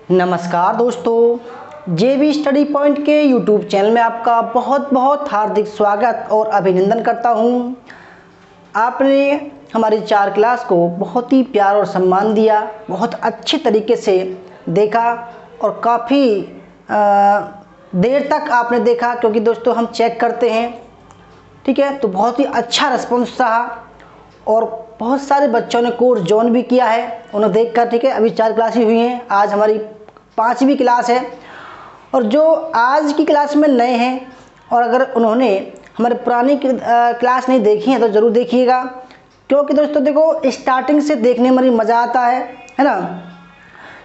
नमस्कार दोस्तों, जेबी study point के यूट्यूब चैनल में आपका बहुत बहुत हार्दिक स्वागत और अभिनंदन करता हूं। आपने हमारी 4 क्लास को बहुत ही प्यार और सम्मान दिया, बहुत अच्छे तरीके से देखा और काफ़ी देर तक आपने देखा, क्योंकि दोस्तों हम चेक करते हैं, ठीक है। तो बहुत ही अच्छा रिस्पॉन्स रहा और बहुत सारे बच्चों ने कोर्स ज्वाइन भी किया है, उन्हें देखकर, ठीक है। अभी 4 क्लास ही हुई हैं, आज हमारी 5वीं क्लास है। और जो आज की क्लास में नए हैं और अगर उन्होंने हमारी पुरानी क्लास नहीं देखी है तो ज़रूर देखिएगा, क्योंकि दोस्तों देखो स्टार्टिंग से देखने में मज़ा आता है ना।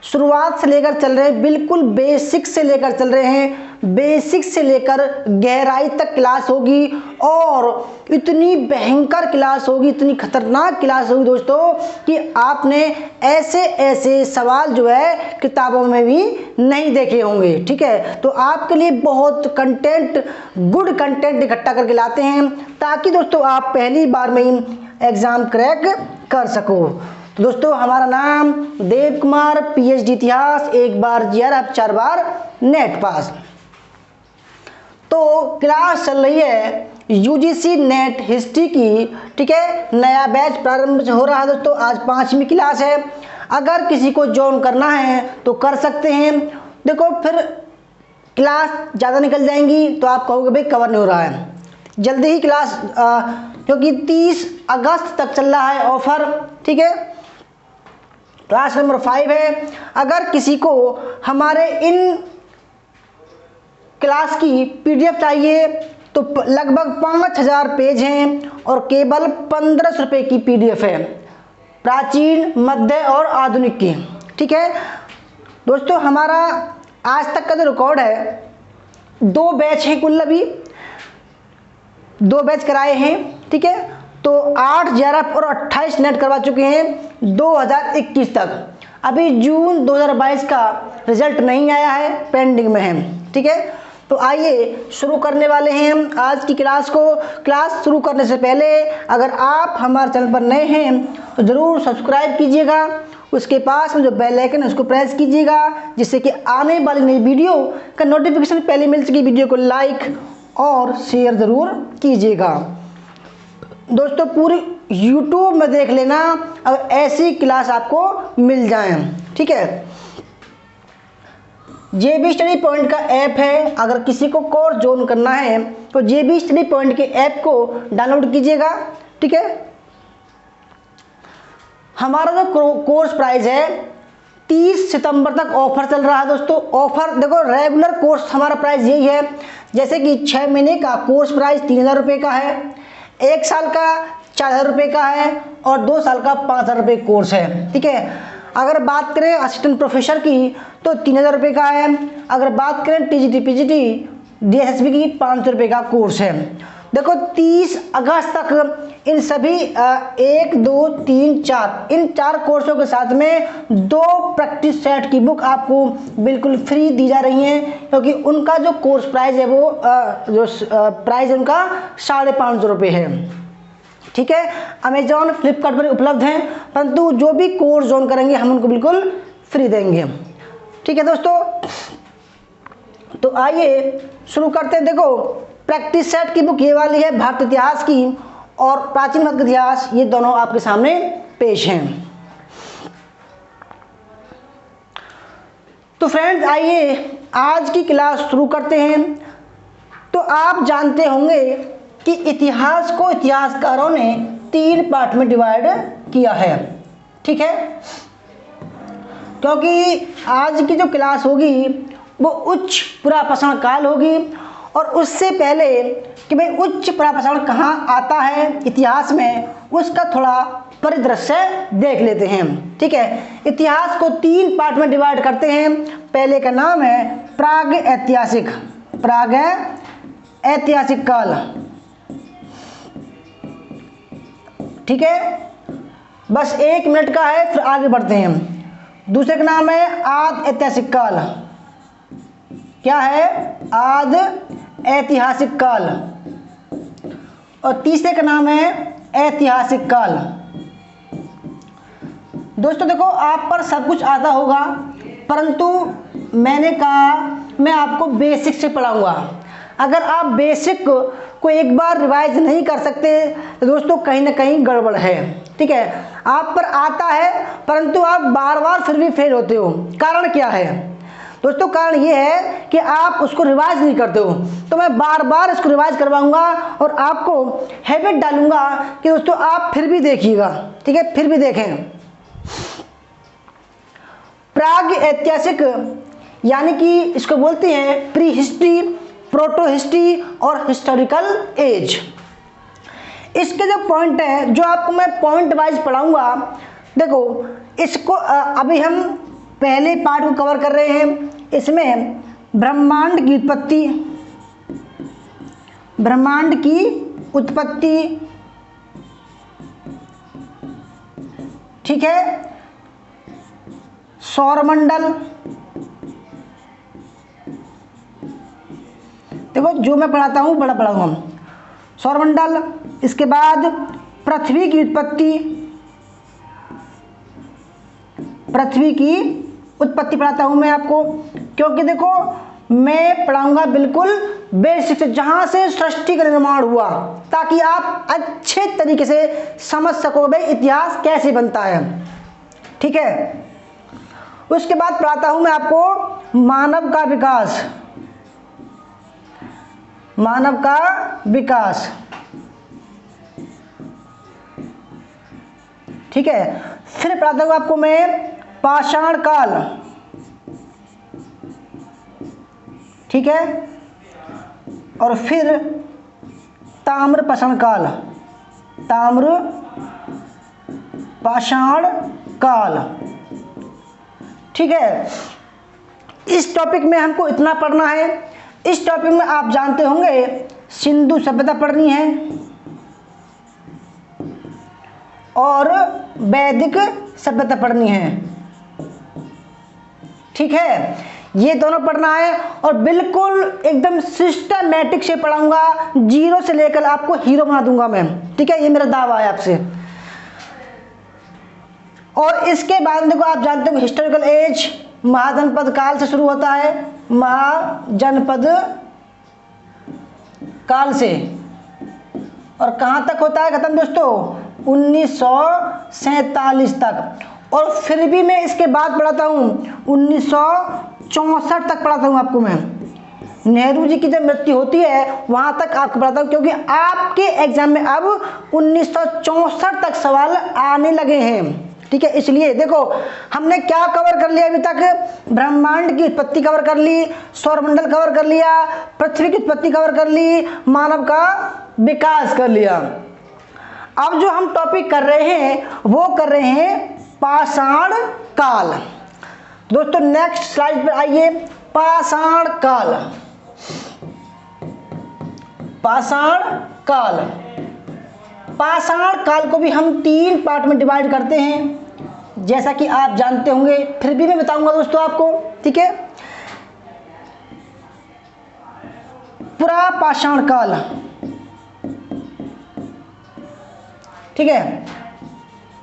शुरुआत से लेकर चल रहे हैं, बिल्कुल बेसिक से लेकर चल रहे हैं, बेसिक से लेकर गहराई तक क्लास होगी और इतनी भयंकर क्लास होगी, इतनी खतरनाक क्लास होगी दोस्तों कि आपने ऐसे ऐसे सवाल जो है किताबों में भी नहीं देखे होंगे, ठीक है। तो आपके लिए बहुत कंटेंट, गुड कंटेंट इकट्ठा करके लाते हैं ताकि दोस्तों आप पहली बार में ही एग्ज़ाम क्रैक कर सको। तो दोस्तों हमारा नाम देव कुमार, पीएचडी इतिहास, 1 बार जीआर, अब 4 बार नेट पास। तो क्लास चल रही है यूजीसी नेट हिस्ट्री की, ठीक है। नया बैच प्रारंभ हो रहा है दोस्तों, आज 5वीं क्लास है। अगर किसी को ज्वाइन करना है तो कर सकते हैं। देखो फिर क्लास ज़्यादा निकल जाएंगी तो आप कहोगे भाई कवर नहीं हो रहा है। जल्दी ही क्लास, क्योंकि 30 अगस्त तक चल रहा है ऑफर, ठीक है। क्लास नंबर 5 है। अगर किसी को हमारे इन क्लास की पीडीएफ चाहिए तो लगभग 5000 पेज हैं और केवल 1500 रुपये की पीडीएफ है, प्राचीन, मध्य और आधुनिक की, ठीक है। दोस्तों हमारा आज तक का जो रिकॉर्ड है, 2 बैच हैं कुल, अभी 2 बैच कराए हैं, ठीक है। तो 8 जीआरएफ और 28 नेट करवा चुके हैं 2021 तक। अभी जून 2022 का रिजल्ट नहीं आया है, पेंडिंग में है, ठीक है। तो आइए शुरू करने वाले हैं हम आज की क्लास को। क्लास शुरू करने से पहले अगर आप हमारे चैनल पर नए हैं तो ज़रूर सब्सक्राइब कीजिएगा, उसके पास में जो बेल आइकन है उसको प्रेस कीजिएगा, जिससे कि आने वाली नई वीडियो का नोटिफिकेशन पहले मिल सके। वीडियो को लाइक और शेयर ज़रूर कीजिएगा दोस्तों। पूरी YouTube में देख लेना अगर ऐसी क्लास आपको मिल जाए, ठीक है। जेबी स्टडी पॉइंट का ऐप है, अगर किसी को कोर्स ज्वाइन करना है तो जेबी स्टडी पॉइंट के ऐप को डाउनलोड कीजिएगा, ठीक है। हमारा जो कोर्स प्राइस है 30 सितंबर तक ऑफर चल रहा है दोस्तों। ऑफर देखो, रेगुलर कोर्स हमारा प्राइस यही है, जैसे कि 6 महीने का कोर्स प्राइस 3000 रुपये का है, 1 साल का 4000 रुपये का है और 2 साल का 5000 रुपये कोर्स है, ठीक है। अगर बात करें असिस्टेंट प्रोफेसर की तो 3000 रुपये का है। अगर बात करें टीजीटी पीजीटी डीएसएसबी की 500 रुपये का कोर्स है। देखो 30 अगस्त तक इन सभी 1, 2, 3, 4 इन 4 कोर्सों के साथ में 2 प्रैक्टिस सेट की बुक आपको बिल्कुल फ्री दी जा रही हैं, क्योंकि उनका जो कोर्स प्राइस है वो जो प्राइस है उनका 550 रुपये है, ठीक है। अमेजॉन, फ्लिपकार्ट पर उपलब्ध हैं, परंतु जो भी कोर्स ज्वाइन करेंगे हम उनको बिल्कुल फ्री देंगे, ठीक है दोस्तों। तो आइए शुरू करते हैं। देखो प्रैक्टिस सेट की बुक ये वाली है, भारत इतिहास की और प्राचीन मध्य इतिहास, ये दोनों आपके सामने पेश हैं। तो फ्रेंड्स आइए आज की क्लास शुरू करते हैं। तो आप जानते होंगे कि इतिहास को इतिहासकारों ने 3 पार्ट में डिवाइड किया है, ठीक है। क्योंकि आज की जो क्लास होगी वो उच्च पुरापाषाण काल होगी और उससे पहले कि भाई उच्च पुरापाषाण कहाँ आता है इतिहास में, उसका थोड़ा परिदृश्य देख लेते हैं, ठीक है। इतिहास को 3 पार्ट में डिवाइड करते हैं। पहले का नाम है प्राग ऐतिहासिक, प्राग ऐतिहासिक काल, ठीक है। बस 1 मिनट का है, फिर आगे बढ़ते हैं। दूसरे का नाम है आद ऐतिहासिक काल, क्या है, आद ऐतिहासिक काल। और तीसरे का नाम है ऐतिहासिक काल। दोस्तों देखो आप पर सब कुछ आता होगा, परंतु मैंने कहा मैं आपको बेसिक से पढ़ाऊंगा। अगर आप बेसिक को एक बार रिवाइज नहीं कर सकते तो दोस्तों कहीं ना कहीं गड़बड़ है। ठीक है, आप पर आता है परंतु आप बार बार फिर भी फेल होते हो। कारण क्या है दोस्तों? कारण ये है कि आप उसको रिवाइज नहीं करते हो। तो मैं बार बार इसको रिवाइज करवाऊंगा और आपको हैबिट डालूंगा कि दोस्तों आप फिर भी देखिएगा। ठीक है, फिर भी देखें। प्राग ऐतिहासिक यानी कि इसको बोलते हैं प्री हिस्ट्री, प्रोटो हिस्ट्री और हिस्टोरिकल एज। इसके जो पॉइंट है, जो आपको मैं पॉइंट वाइज पढ़ाऊंगा, देखो इसको अभी हम पहले पार्ट को कवर कर रहे हैं। इसमें ब्रह्मांड की उत्पत्ति, ठीक है, सौरमंडल, देखो जो मैं पढ़ाता हूँ बड़ा पढ़ाऊंगा, सौरमंडल। इसके बाद पृथ्वी की उत्पत्ति पढ़ाता हूं मैं आपको, क्योंकि देखो मैं पढ़ाऊंगा बिल्कुल बेसिक से, जहां से सृष्टि का निर्माण हुआ, ताकि आप अच्छे तरीके से समझ सको भाई इतिहास कैसे बनता है। ठीक है, उसके बाद पढ़ाता हूं मैं आपको मानव का विकास। ठीक है, फिर पढ़ाता हूं आपको मैं पाषाण काल। ठीक है, और फिर ताम्र पाषाण काल। ठीक है, इस टॉपिक में हमको इतना पढ़ना है। इस टॉपिक में आप जानते होंगे सिंधु सभ्यता पढ़नी है और वैदिक सभ्यता पढ़नी है। ठीक है, ये दोनों पढ़ना है और बिल्कुल एकदम सिस्टमैटिक से पढ़ाऊंगा, जीरो से लेकर आपको हीरो बना दूंगा मैं। ठीक है, ये मेरा दावा है आपसे। और इसके बाद देखो आप जानते हो हिस्टोरिकल एज महाजनपद काल से शुरू होता है, महाजनपद काल से, और कहां तक होता है खत्म दोस्तों? 1947 तक। और फिर भी मैं इसके बाद पढ़ाता हूं 1964 तक पढ़ाता हूं आपको मैं। नेहरू जी की जब मृत्यु होती है वहां तक आपको पढ़ाता हूं, क्योंकि आपके एग्जाम में अब 1964 तक सवाल आने लगे हैं। ठीक है, इसलिए देखो हमने क्या कवर कर लिया अभी तक? ब्रह्मांड की उत्पत्ति कवर कर ली, सौरमंडल कवर कर लिया, पृथ्वी की उत्पत्ति कवर कर ली, मानव का विकास कर लिया। अब जो हम टॉपिक कर रहे हैं वो कर रहे हैं पाषाण काल। दोस्तों नेक्स्ट स्लाइड पर आइए। पाषाण काल को भी हम 3 पार्ट में डिवाइड करते हैं, जैसा कि आप जानते होंगे, फिर भी मैं बताऊंगा दोस्तों आपको। ठीक है, पुरापाषाण काल, ठीक है,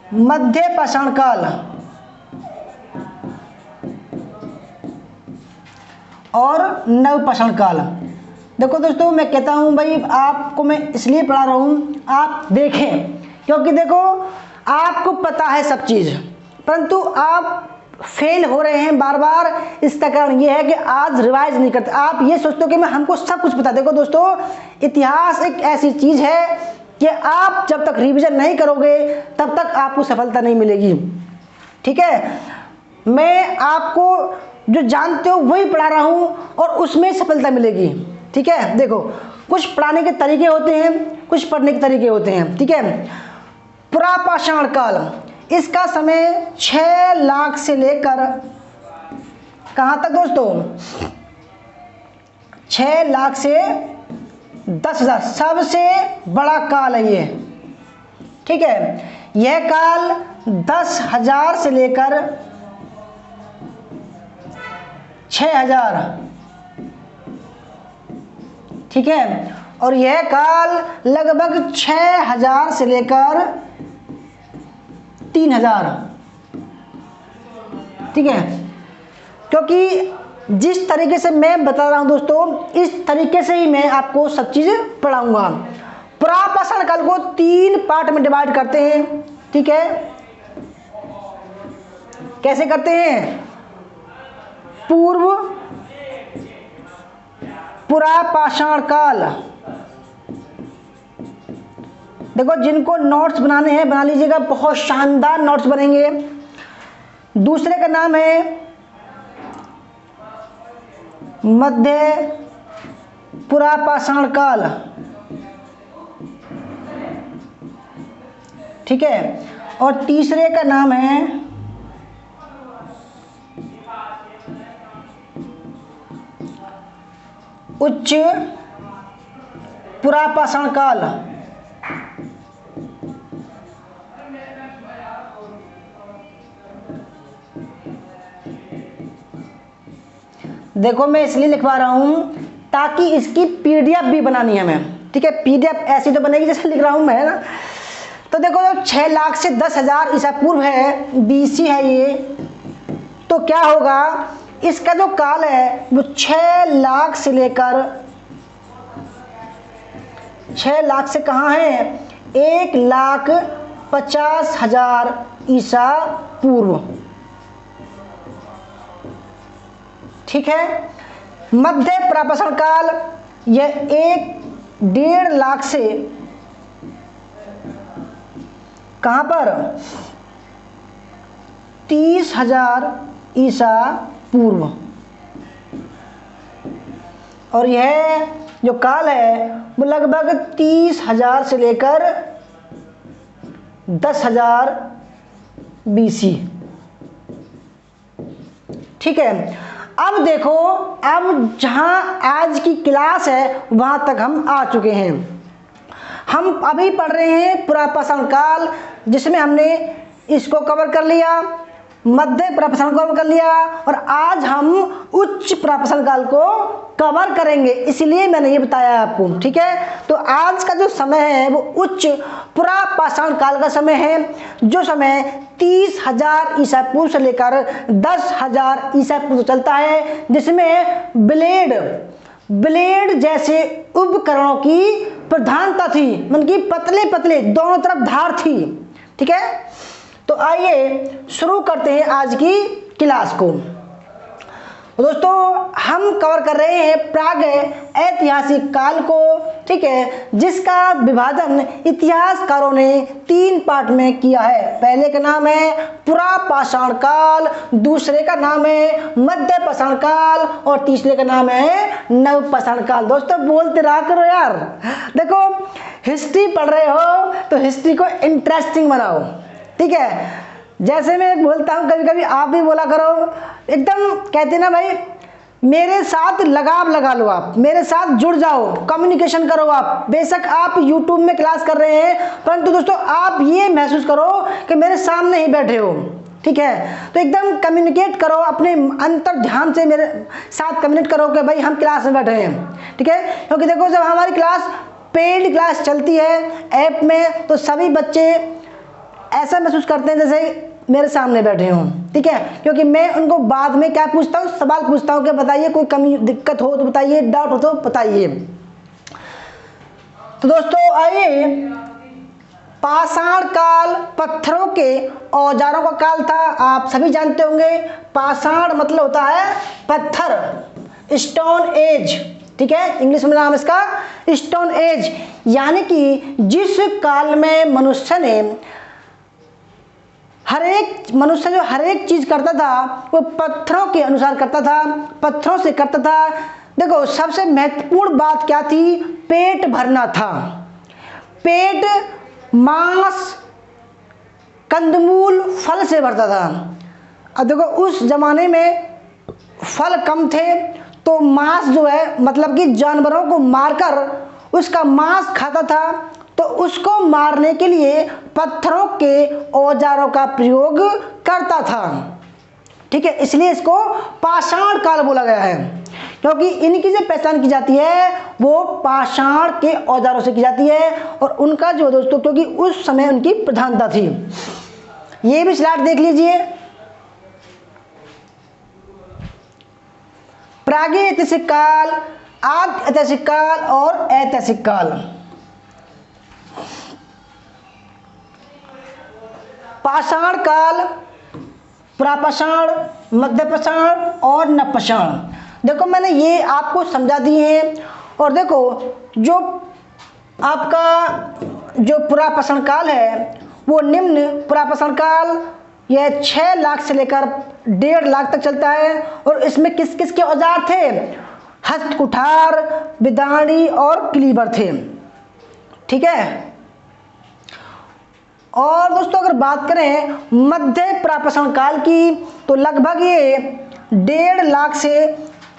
मध्य पाषाण काल और नवपाषाण काल। देखो दोस्तों मैं कहता हूं भाई आपको मैं इसलिए पढ़ा रहा हूं, आप देखें, क्योंकि देखो आपको पता है सब चीज, परंतु आप फेल हो रहे हैं बार बार। इसका कारण ये है कि आज रिवाइज नहीं करते। आप ये सोचते हो कि मैं हमको सब कुछ पता। देखो दोस्तों इतिहास एक ऐसी चीज है कि आप जब तक रिवीजन नहीं करोगे तब तक आपको सफलता नहीं मिलेगी। ठीक है, मैं आपको जो जानते हो वही पढ़ा रहा हूं और उसमें सफलता मिलेगी। ठीक है, देखो कुछ पढ़ाने के तरीके होते हैं, कुछ पढ़ने के तरीके होते हैं। ठीक है, पुरापाषाण काल, इसका समय 6 लाख से लेकर कहां तक दोस्तों? 6 लाख से 10,000, सबसे बड़ा काल है ये। ठीक है, यह काल 10,000 से लेकर 6,000, ठीक है, और यह काल लगभग 6,000 से लेकर 3,000। ठीक है, क्योंकि जिस तरीके से मैं बता रहा हूं दोस्तों, इस तरीके से ही मैं आपको सब चीज़ें पढ़ाऊंगा। पुरापाषाण काल को 3 पार्ट में डिवाइड करते हैं, ठीक है। कैसे करते हैं? पूर्व पुरापाषाण काल। देखो, जिनको नोट्स बनाने हैं बना लीजिएगा, बहुत शानदार नोट्स बनेंगे। दूसरे का नाम है मध्य पुरापाषाण काल, ठीक है। और तीसरे का नाम है उच्च पुरापाषाण काल। देखो, मैं इसलिए लिखवा रहा हूं ताकि इसकी पीडीएफ भी बनानी है हमें, ठीक है। पीडीएफ ऐसी तो बनेगी जैसे लिख रहा हूं मैं, है ना। तो देखो, 6 लाख से 10,000 ईसा पूर्व है, बीसी है ये। तो क्या होगा, इसका जो काल है वो 6 लाख से लेकर 6 लाख से कहाँ है, 1,50,000 ईसा पूर्व, ठीक है। मध्य पुरापाषाण काल यह 1.5 लाख से कहां पर 30,000 ईसा पूर्व। और यह जो काल है वो लगभग 30,000 से लेकर 10,000 बीसी, ठीक है। अब देखो, अब जहां आज की क्लास है वहां तक हम आ चुके हैं। हम अभी पढ़ रहे हैं पुरापाषाण काल, जिसमें हमने इसको कवर कर लिया, मध्य पुरापाषाण कवर कर लिया, और आज हम उच्च पुरापाषाण काल को कवर करेंगे। इसलिए मैंने ये बताया आपको, ठीक है। तो आज का जो समय है वो उच्च पुरापाषाण काल का समय है, जो समय 30,000 ईसा पूर्व से लेकर 10,000 ईसा पूर्व चलता है, जिसमें ब्लेड जैसे उपकरणों की प्रधानता थी, मतलब कि पतले पतले दोनों तरफ धार थी, ठीक है। तो आइए शुरू करते हैं आज की क्लास को। दोस्तों, हम कवर कर रहे हैं प्राग ऐतिहासिक काल को, ठीक है, जिसका विभाजन इतिहासकारों ने 3 पार्ट में किया है। पहले का नाम है पुरापाषाण काल, दूसरे का नाम है मध्य पाषाण काल, और तीसरे का नाम है नवपाषाण काल। दोस्तों, बोलते रहा करो यार। देखो, हिस्ट्री पढ़ रहे हो तो हिस्ट्री को इंटरेस्टिंग बनाओ, ठीक है। जैसे मैं बोलता हूँ, कभी कभी आप भी बोला करो, एकदम कहते ना भाई, मेरे साथ लगाव लगा लो, आप मेरे साथ जुड़ जाओ, कम्युनिकेशन करो। आप बेशक आप YouTube में क्लास कर रहे हैं, परंतु दोस्तों आप ये महसूस करो कि मेरे सामने ही बैठे हो, ठीक है। तो एकदम कम्युनिकेट करो, अपने अंतर ध्यान से मेरे साथ कम्युनिकेट करो कि भाई हम क्लास में बैठे हैं, ठीक है। क्योंकि देखो, जब हमारी क्लास पेड क्लास चलती है ऐप में, तो सभी बच्चे ऐसा महसूस करते हैं जैसे मेरे सामने बैठे हों, ठीक है। क्योंकि मैं उनको बाद में क्या पूछता हूँ, सवाल पूछता हूँ कि बताइए, कोई कमी दिक्कत हो तो बताइए, डाउट हो तो बताइए। तो दोस्तों आइए, पाषाण काल पत्थरों के औजारों का काल था। आप सभी जानते होंगे, पाषाण मतलब होता है पत्थर, स्टोन एज, ठीक है। इंग्लिश में नाम इसका स्टोन एज, यानी कि जिस काल में मनुष्य जो हर एक चीज करता था वो पत्थरों के अनुसार करता था, पत्थरों से करता था। देखो, सबसे महत्वपूर्ण बात क्या थी, पेट भरना था। पेट मांस, कंदमूल, फल से भरता था। अब देखो, उस जमाने में फल कम थे, तो मांस जो है, मतलब कि जानवरों को मारकर उसका मांस खाता था। तो उसको मारने के लिए पत्थरों के औजारों का प्रयोग करता था, ठीक है। इसलिए इसको पाषाण काल बोला गया है, क्योंकि इनकी जो पहचान की जाती है वो पाषाण के औजारों से की जाती है। और उनका जो दोस्तों, क्योंकि उस समय उनकी प्रधानता थी। ये भी स्लाइड देख लीजिए। प्रागैतिहासिक काल, आद्य ऐतिहासिक काल और ऐतिहासिक काल। पाषाण काल, प्रापाषाण, मध्यपाषाण और नवपाषाण। देखो मैंने ये आपको समझा दिए हैं। और देखो जो आपका जो पुरापाषाण काल है वो निम्न पुरापाषाण काल यह 6 लाख से लेकर 1.5 लाख तक चलता है। और इसमें किस किस के औजार थे? हस्त कुठार, बिदाणी और क्लीवर थे। ठीक है। और दोस्तों अगर बात करें मध्य पुरापाषाण काल की तो लगभग ये 1.5 लाख से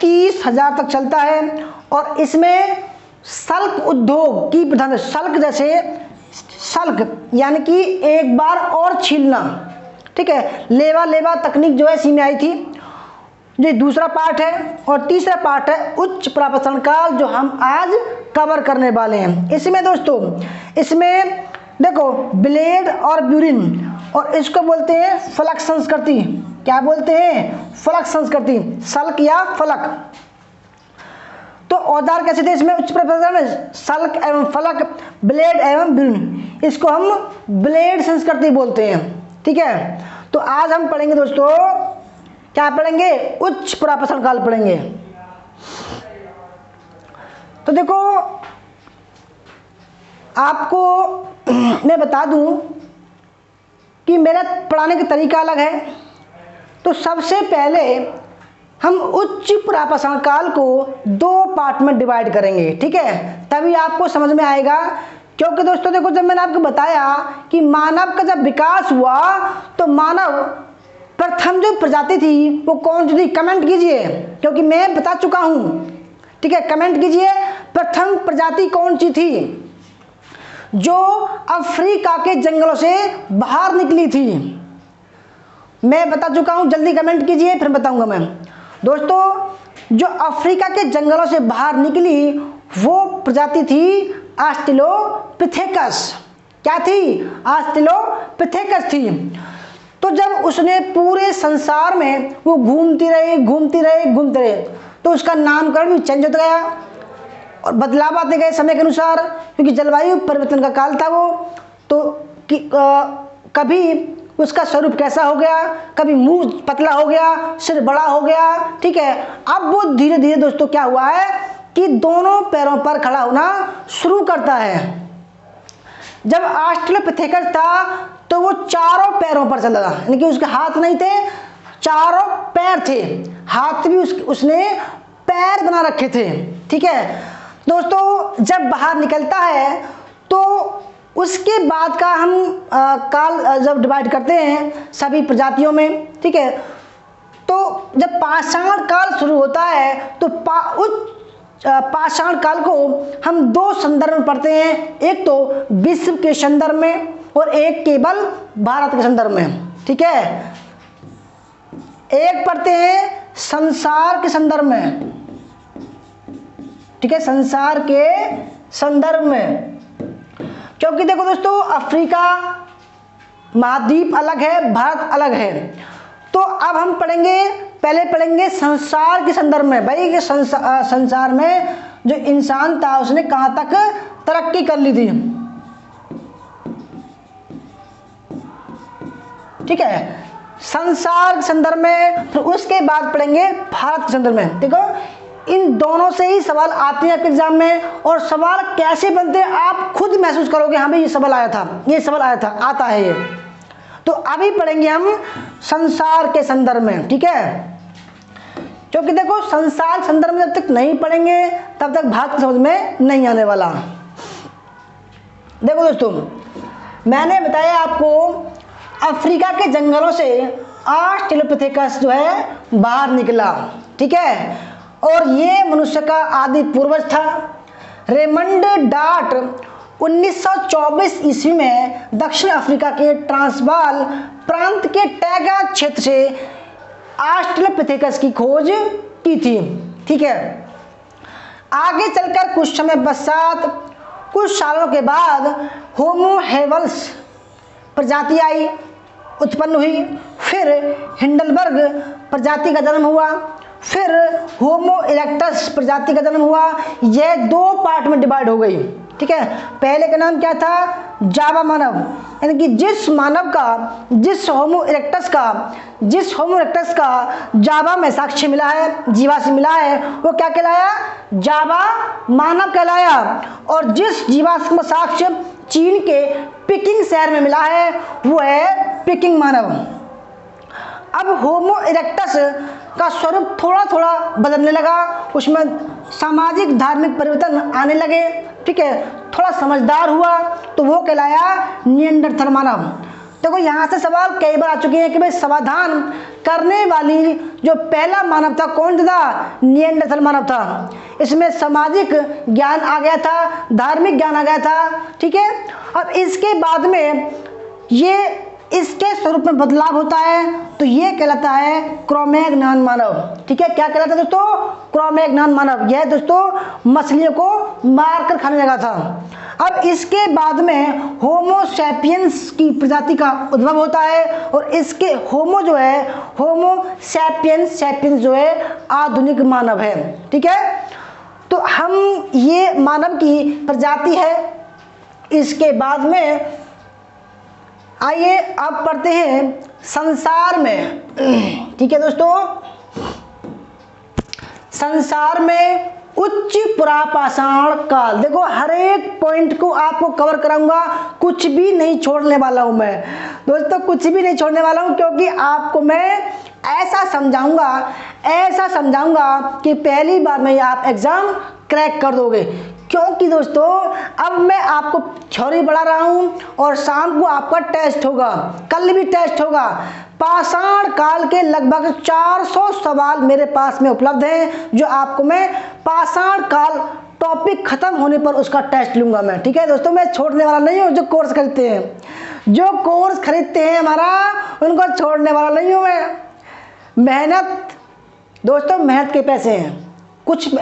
30,000 तक चलता है। और इसमें सल्क उद्योग की प्रधान, सल्क जैसे सल्क यानी कि एक बार और छीलना, ठीक है, लेवा लेवा तकनीक जो है इसी में आई थी। ये दूसरा पार्ट है। और तीसरा पार्ट है उच्च पुरापाषाण काल जो हम आज कवर करने वाले हैं। इसमें दोस्तों इसमें देखो ब्लेड और ब्यूरिन, और इसको बोलते हैं फलक संस्कृति। क्या बोलते हैं? फलक संस्कृति, सल्क या फलक। तो औजार कैसे थे इसमें? उच्च पुरापाषाण में सल्क एवं फलक, ब्लेड एवं ब्यूरिन, इसको हम ब्लेड संस्कृति बोलते हैं। ठीक है। तो आज हम पढ़ेंगे दोस्तों, क्या पढ़ेंगे? उच्च पुरापाषाण काल पढ़ेंगे। तो देखो आपको मैं बता दूं कि मेरा पढ़ाने का तरीका अलग है। तो सबसे पहले हम उच्च पुरापाषाण काल को 2 पार्ट में डिवाइड करेंगे। ठीक है, तभी आपको समझ में आएगा। क्योंकि दोस्तों देखो जब मैंने आपको बताया कि मानव का जब विकास हुआ तो मानव प्रथम जो प्रजाति थी वो कौन सी थी? कमेंट कीजिए, क्योंकि मैं बता चुका हूं। ठीक है, कमेंट कीजिए प्रथम प्रजाति कौन सी थी? जो अफ्रीका के जंगलों से बाहर निकली थी। मैं बता चुका हूं, जल्दी कमेंट कीजिए फिर बताऊंगा मैं। दोस्तों जो अफ्रीका के जंगलों से बाहर निकली वो प्रजाति थी ऑस्ट्रेलोपिथेकस। क्या थी? ऑस्ट्रेलोपिथेकस थी। तो जब उसने पूरे संसार में वो घूमती रही तो उसका नामकरण भी चेंज होता गया और बदलाव आते गए समय के अनुसार, क्योंकि जलवायु परिवर्तन का काल था वो। तो कभी उसका स्वरूप कैसा हो गया, कभी मुंह पतला हो गया, सिर बड़ा हो गया। ठीक है। अब वो धीरे धीरे दोस्तों क्या हुआ है कि दोनों पैरों पर खड़ा होना शुरू करता है। जब ऑस्ट्रेलोपिथेकस था तो वो 4 पैरों पर चल रहा था, यानी कि उसके हाथ नहीं थे, 4 पैर थे। हाथ भी उसने पैर बना रखे थे। ठीक है दोस्तों, जब बाहर निकलता है तो उसके बाद का हम काल जब डिवाइड करते हैं सभी प्रजातियों में। ठीक है, तो जब पाषाण काल शुरू होता है तो पाषाण काल को हम 2 संदर्भ में पढ़ते हैं, एक तो विश्व के संदर्भ में और एक केवल भारत के संदर्भ में। ठीक है, एक पढ़ते हैं संसार के संदर्भ में। ठीक है, संसार के संदर्भ में, क्योंकि देखो दोस्तों अफ्रीका महाद्वीप अलग है, भारत अलग है। तो अब हम पहले पढ़ेंगे संसार के संदर्भ में। भाई कि संसार में जो इंसान था उसने कहां तक तरक्की कर ली थी। ठीक है, संसार के संदर्भ में। फिर उसके बाद पढ़ेंगे भारत के संदर्भ में। देखो इन दोनों से ही सवाल आते हैं आपके एग्जाम में, और सवाल कैसे बनते हैं आप खुद महसूस करोगे। हाँ भाई ये सवाल आया था, ये सवाल आया था, आता है ये। तो अभी पढ़ेंगे हम संसार के संदर्भ में। ठीक है, क्योंकि देखो संसार संदर्भ में जब तक नहीं पढ़ेंगे तब तक भारत समझ में नहीं आने वाला। देखो दोस्तों मैंने बताया आपको अफ्रीका के जंगलों से ऑस्ट्रेलोपिथेकस जो है बाहर निकला। ठीक है, और ये मनुष्य का आदि पूर्वज था। रेमंड डार्ट 1924 ईस्वी में दक्षिण अफ्रीका के ट्रांसवाल प्रांत के टैगा क्षेत्र से ऑस्ट्रेलोपिथेकस की खोज की थी। ठीक है, आगे चलकर कुछ समय पश्चात कुछ सालों के बाद होमो हेवल्स प्रजाति उत्पन्न हुई। फिर हिंडलबर्ग प्रजाति का जन्म हुआ। फिर होमो इरेक्टस प्रजाति का जन्म हुआ। यह 2 पार्ट में डिवाइड हो गई, ठीक है। पहले का नाम क्या था, जावा मानव, यानी कि जिस मानव का, जिस होमो इरेक्टस का जावा में साक्ष्य मिला है, जीवाश्म मिला है, वो क्या कहलाया, जावा मानव कहलाया। और जिस जीवाश्म का साक्ष्य चीन के पिकिंग शहर में मिला है वो है पिकिंग मानव। अब होमो इरेक्टस का स्वरूप थोड़ा थोड़ा बदलने लगा, उसमें सामाजिक धार्मिक परिवर्तन आने लगे, ठीक है। थोड़ा समझदार हुआ तो वो कहलाया निएंडरथल मानव। देखो यहाँ से सवाल कई बार आ चुके हैं कि भाई समाधान करने वाली जो पहला मानव था कौन था, निएंडरथल मानव था। इसमें सामाजिक ज्ञान आ गया था, धार्मिक ज्ञान आ गया था, ठीक है। अब इसके बाद में ये इसके स्वरूप में बदलाव होता है तो ये कहलाता है क्रो-मैग्नन मानव, ठीक है। क्या कहलाता है दोस्तों, क्रो-मैग्नन मानव। यह दोस्तों मछलियों को मारकर खाने लगा था। अब इसके बाद में होमो सैपियंस की प्रजाति का उद्भव होता है और इसके होमो जो है, होमो सैपियंस जो है आधुनिक मानव है, ठीक है। तो हम ये मानव की प्रजाति है। इसके बाद में आइए अब पढ़ते हैं संसार में, ठीक है दोस्तों। संसार में उच्च पुरापाषाण काल, देखो हर एक पॉइंट को आपको कवर कराऊंगा, कुछ भी नहीं छोड़ने वाला हूं मैं दोस्तों, कुछ भी नहीं छोड़ने वाला हूं, क्योंकि आपको मैं ऐसा समझाऊंगा कि पहली बार में आप एग्जाम क्रैक कर दोगे। क्योंकि दोस्तों अब मैं आपको थ्योरी पढ़ा रहा हूं और शाम को आपका टेस्ट होगा, कल भी टेस्ट होगा। पाषाण काल के लगभग 400 सवाल मेरे पास में उपलब्ध हैं, जो आपको मैं पाषाण काल टॉपिक खत्म होने पर उसका टेस्ट लूंगा मैं, ठीक है दोस्तों। मैं छोड़ने वाला नहीं हूं, जो कोर्स खरीदते हैं हमारा, उनको छोड़ने वाला नहीं हूं मैं। मेहनत दोस्तों, मेहनत के पैसे हैं, कुछ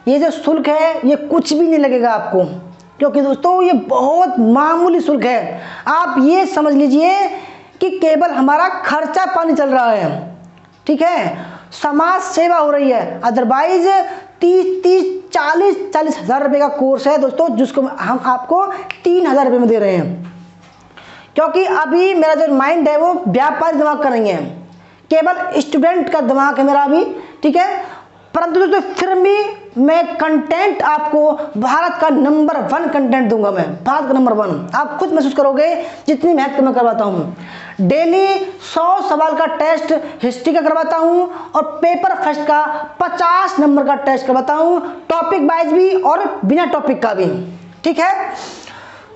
ये जो शुल्क है ये कुछ भी नहीं लगेगा आपको, क्योंकि दोस्तों ये बहुत मामूली शुल्क है। आप ये समझ लीजिए कि केवल हमारा खर्चा पानी चल रहा है, ठीक है, समाज सेवा हो रही है। अदरवाइज 30-40 हज़ार रुपये का कोर्स है दोस्तों, जिसको हम आपको 3,000 रुपये में दे रहे हैं। क्योंकि अभी मेरा जो माइंड है वो व्यापारी दिमाग का नहीं है, केवल स्टूडेंट का दिमाग है मेरा अभी, ठीक है। परंतु दोस्तों फिर भी मैं कंटेंट आपको भारत का नंबर 1 कंटेंट दूंगा, मैं भारत का नंबर 1, आप खुद महसूस करोगे जितनी मेहनत मैं करवाता हूँ। डेली 100 सवाल का टेस्ट हिस्ट्री का करवाता हूँ और पेपर फर्स्ट का 50 नंबर का टेस्ट करवाता हूँ, टॉपिक वाइज भी और बिना टॉपिक का भी, ठीक है।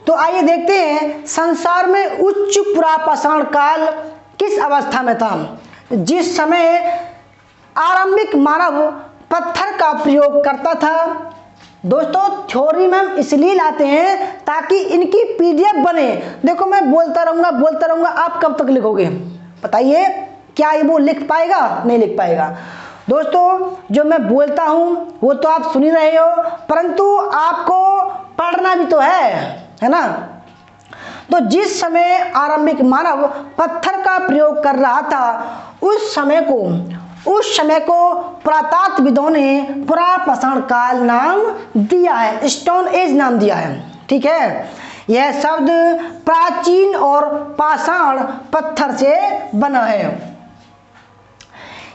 तो आइए देखते हैं संसार में उच्च पुरापाषाण काल किस अवस्था में था। जिस समय आरंभिक मानव पत्थर का प्रयोग करता था। दोस्तों थ्योरी में हम इसलिए लाते हैं ताकि इनकी पीडीएफ बने। देखो मैं बोलता रहूंगा, आप कब तक लिखोगे बताइए? क्या ये वो लिख पाएगा? नहीं लिख पाएगा। दोस्तों जो मैं बोलता हूं वो तो आप सुन ही रहे हो, परंतु आपको पढ़ना भी तो है ना। तो जिस समय आरंभिक मानव पत्थर का प्रयोग कर रहा था उस समय को पुरातत्वविदों ने पुरापाषाण काल नाम दिया है, स्टोन एज नाम दिया है, ठीक है। यह शब्द प्राचीन और पाषाण पत्थर से बना है।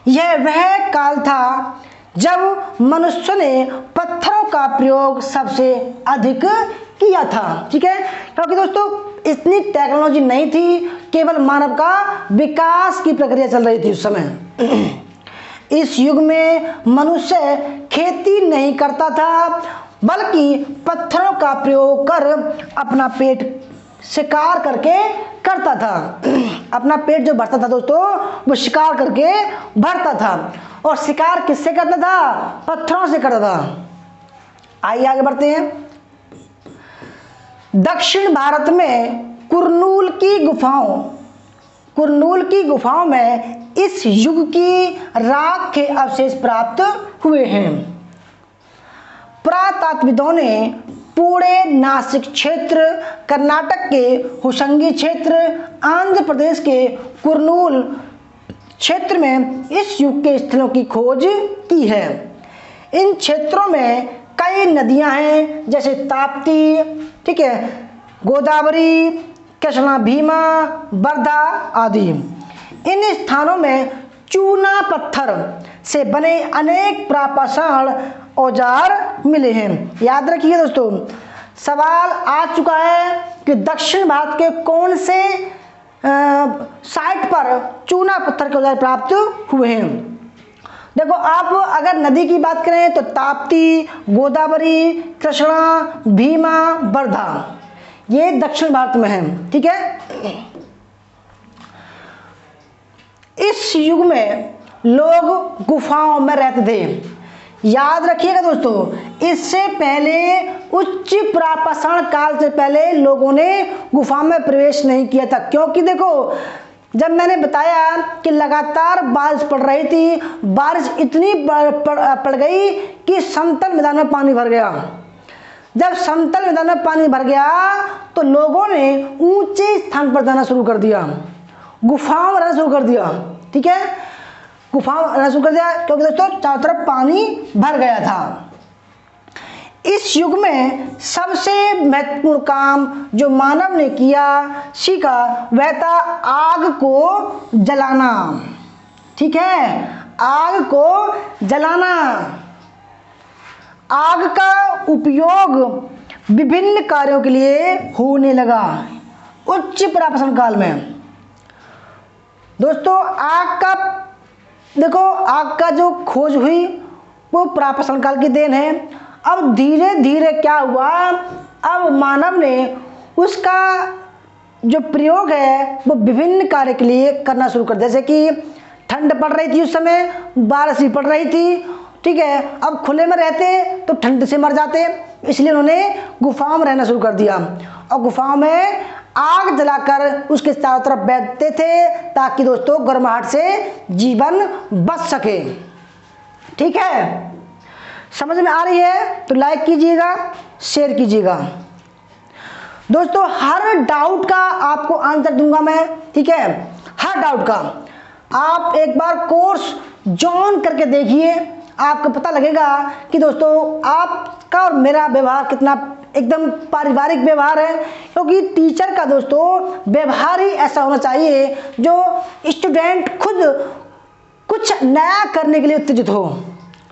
यह वह काल था जब मनुष्य ने पत्थरों का प्रयोग सबसे अधिक किया था, ठीक है। क्योंकि दोस्तों इतनी टेक्नोलॉजी नहीं थी, केवल मानव का विकास की प्रक्रिया चल रही थी उस समय। इस युग में मनुष्य खेती नहीं करता था, बल्कि पत्थरों का प्रयोग कर अपना पेट शिकार करके करता था। अपना पेट जो भरता था दोस्तों वो शिकार करके भरता था। और शिकार किससे करता था? पत्थरों से करता था। आइए आगे बढ़ते हैं। दक्षिण भारत में कुरनूल की गुफाओं में इस युग की राख के अवशेष प्राप्त हुए हैं। पुरातत्वविदों ने पुणे नासिक क्षेत्र, कर्नाटक के होसंगी क्षेत्र, आंध्र प्रदेश के कुरनूल क्षेत्र में इस युग के स्थलों की खोज की है। इन क्षेत्रों में कई नदियां हैं, जैसे ताप्ती, ठीक है, गोदावरी, कृष्णा, भीमा, वर्धा आदि। इन स्थानों में चूना पत्थर से बने अनेक प्रापाषाण औजार मिले हैं। याद रखिए दोस्तों, सवाल आ चुका है कि दक्षिण भारत के कौन से साइट पर चूना पत्थर के औजार प्राप्त हुए हैं। देखो, आप अगर नदी की बात करें तो ताप्ती, गोदावरी, कृष्णा, भीमा, वर्धा, ये दक्षिण भारत में है। ठीक है, इस युग में लोग गुफाओं में रहते थे। याद रखिएगा दोस्तों, इससे पहले उच्च प्रापाषाण काल से पहले लोगों ने गुफा में प्रवेश नहीं किया था, क्योंकि देखो, जब मैंने बताया कि लगातार बारिश पड़ रही थी, बारिश इतनी पड़ गई कि समतल मैदान में पानी भर गया। जब समतल मैदान में पानी भर गया तो लोगों ने ऊंचे स्थान पर जाना शुरू कर दिया, गुफाओं में रहना शुरू कर दिया। ठीक है, गुफाओं में रहना शुरू कर दिया, क्योंकि दोस्तों चारों तरफ पानी भर गया था। इस युग में सबसे महत्वपूर्ण काम जो मानव ने किया, सीखा, वह था आग को जलाना। ठीक है, आग को जलाना। आग का उपयोग विभिन्न कार्यों के लिए होने लगा उच्च प्रापाषाण काल में। दोस्तों, आग का देखो, आग का जो खोज हुई वो प्रापाषाण काल की देन है। अब धीरे धीरे क्या हुआ, अब मानव ने उसका जो प्रयोग है वो विभिन्न कार्य के लिए करना शुरू कर दिया। जैसे कि ठंड पड़ रही थी, उस समय बारिश भी पड़ रही थी। ठीक है, अब खुले में रहते तो ठंड से मर जाते, इसलिए उन्होंने गुफाओं में रहना शुरू कर दिया और गुफाओं में आग जलाकर उसके चारों तरफ बैठते थे, ताकि दोस्तों गर्माहट से जीवन बच सके। ठीक है, समझ में आ रही है तो लाइक कीजिएगा, शेयर कीजिएगा। दोस्तों, हर डाउट का आपको आंसर दूंगा मैं। ठीक है, हर डाउट का आप एक बार कोर्स ज्वाइन करके देखिए, आपको पता लगेगा कि दोस्तों आपका और मेरा व्यवहार कितना एकदम पारिवारिक व्यवहार है। क्योंकि टीचर का दोस्तों व्यवहार ही ऐसा होना चाहिए जो स्टूडेंट खुद कुछ नया करने के लिए उत्तेजित हो।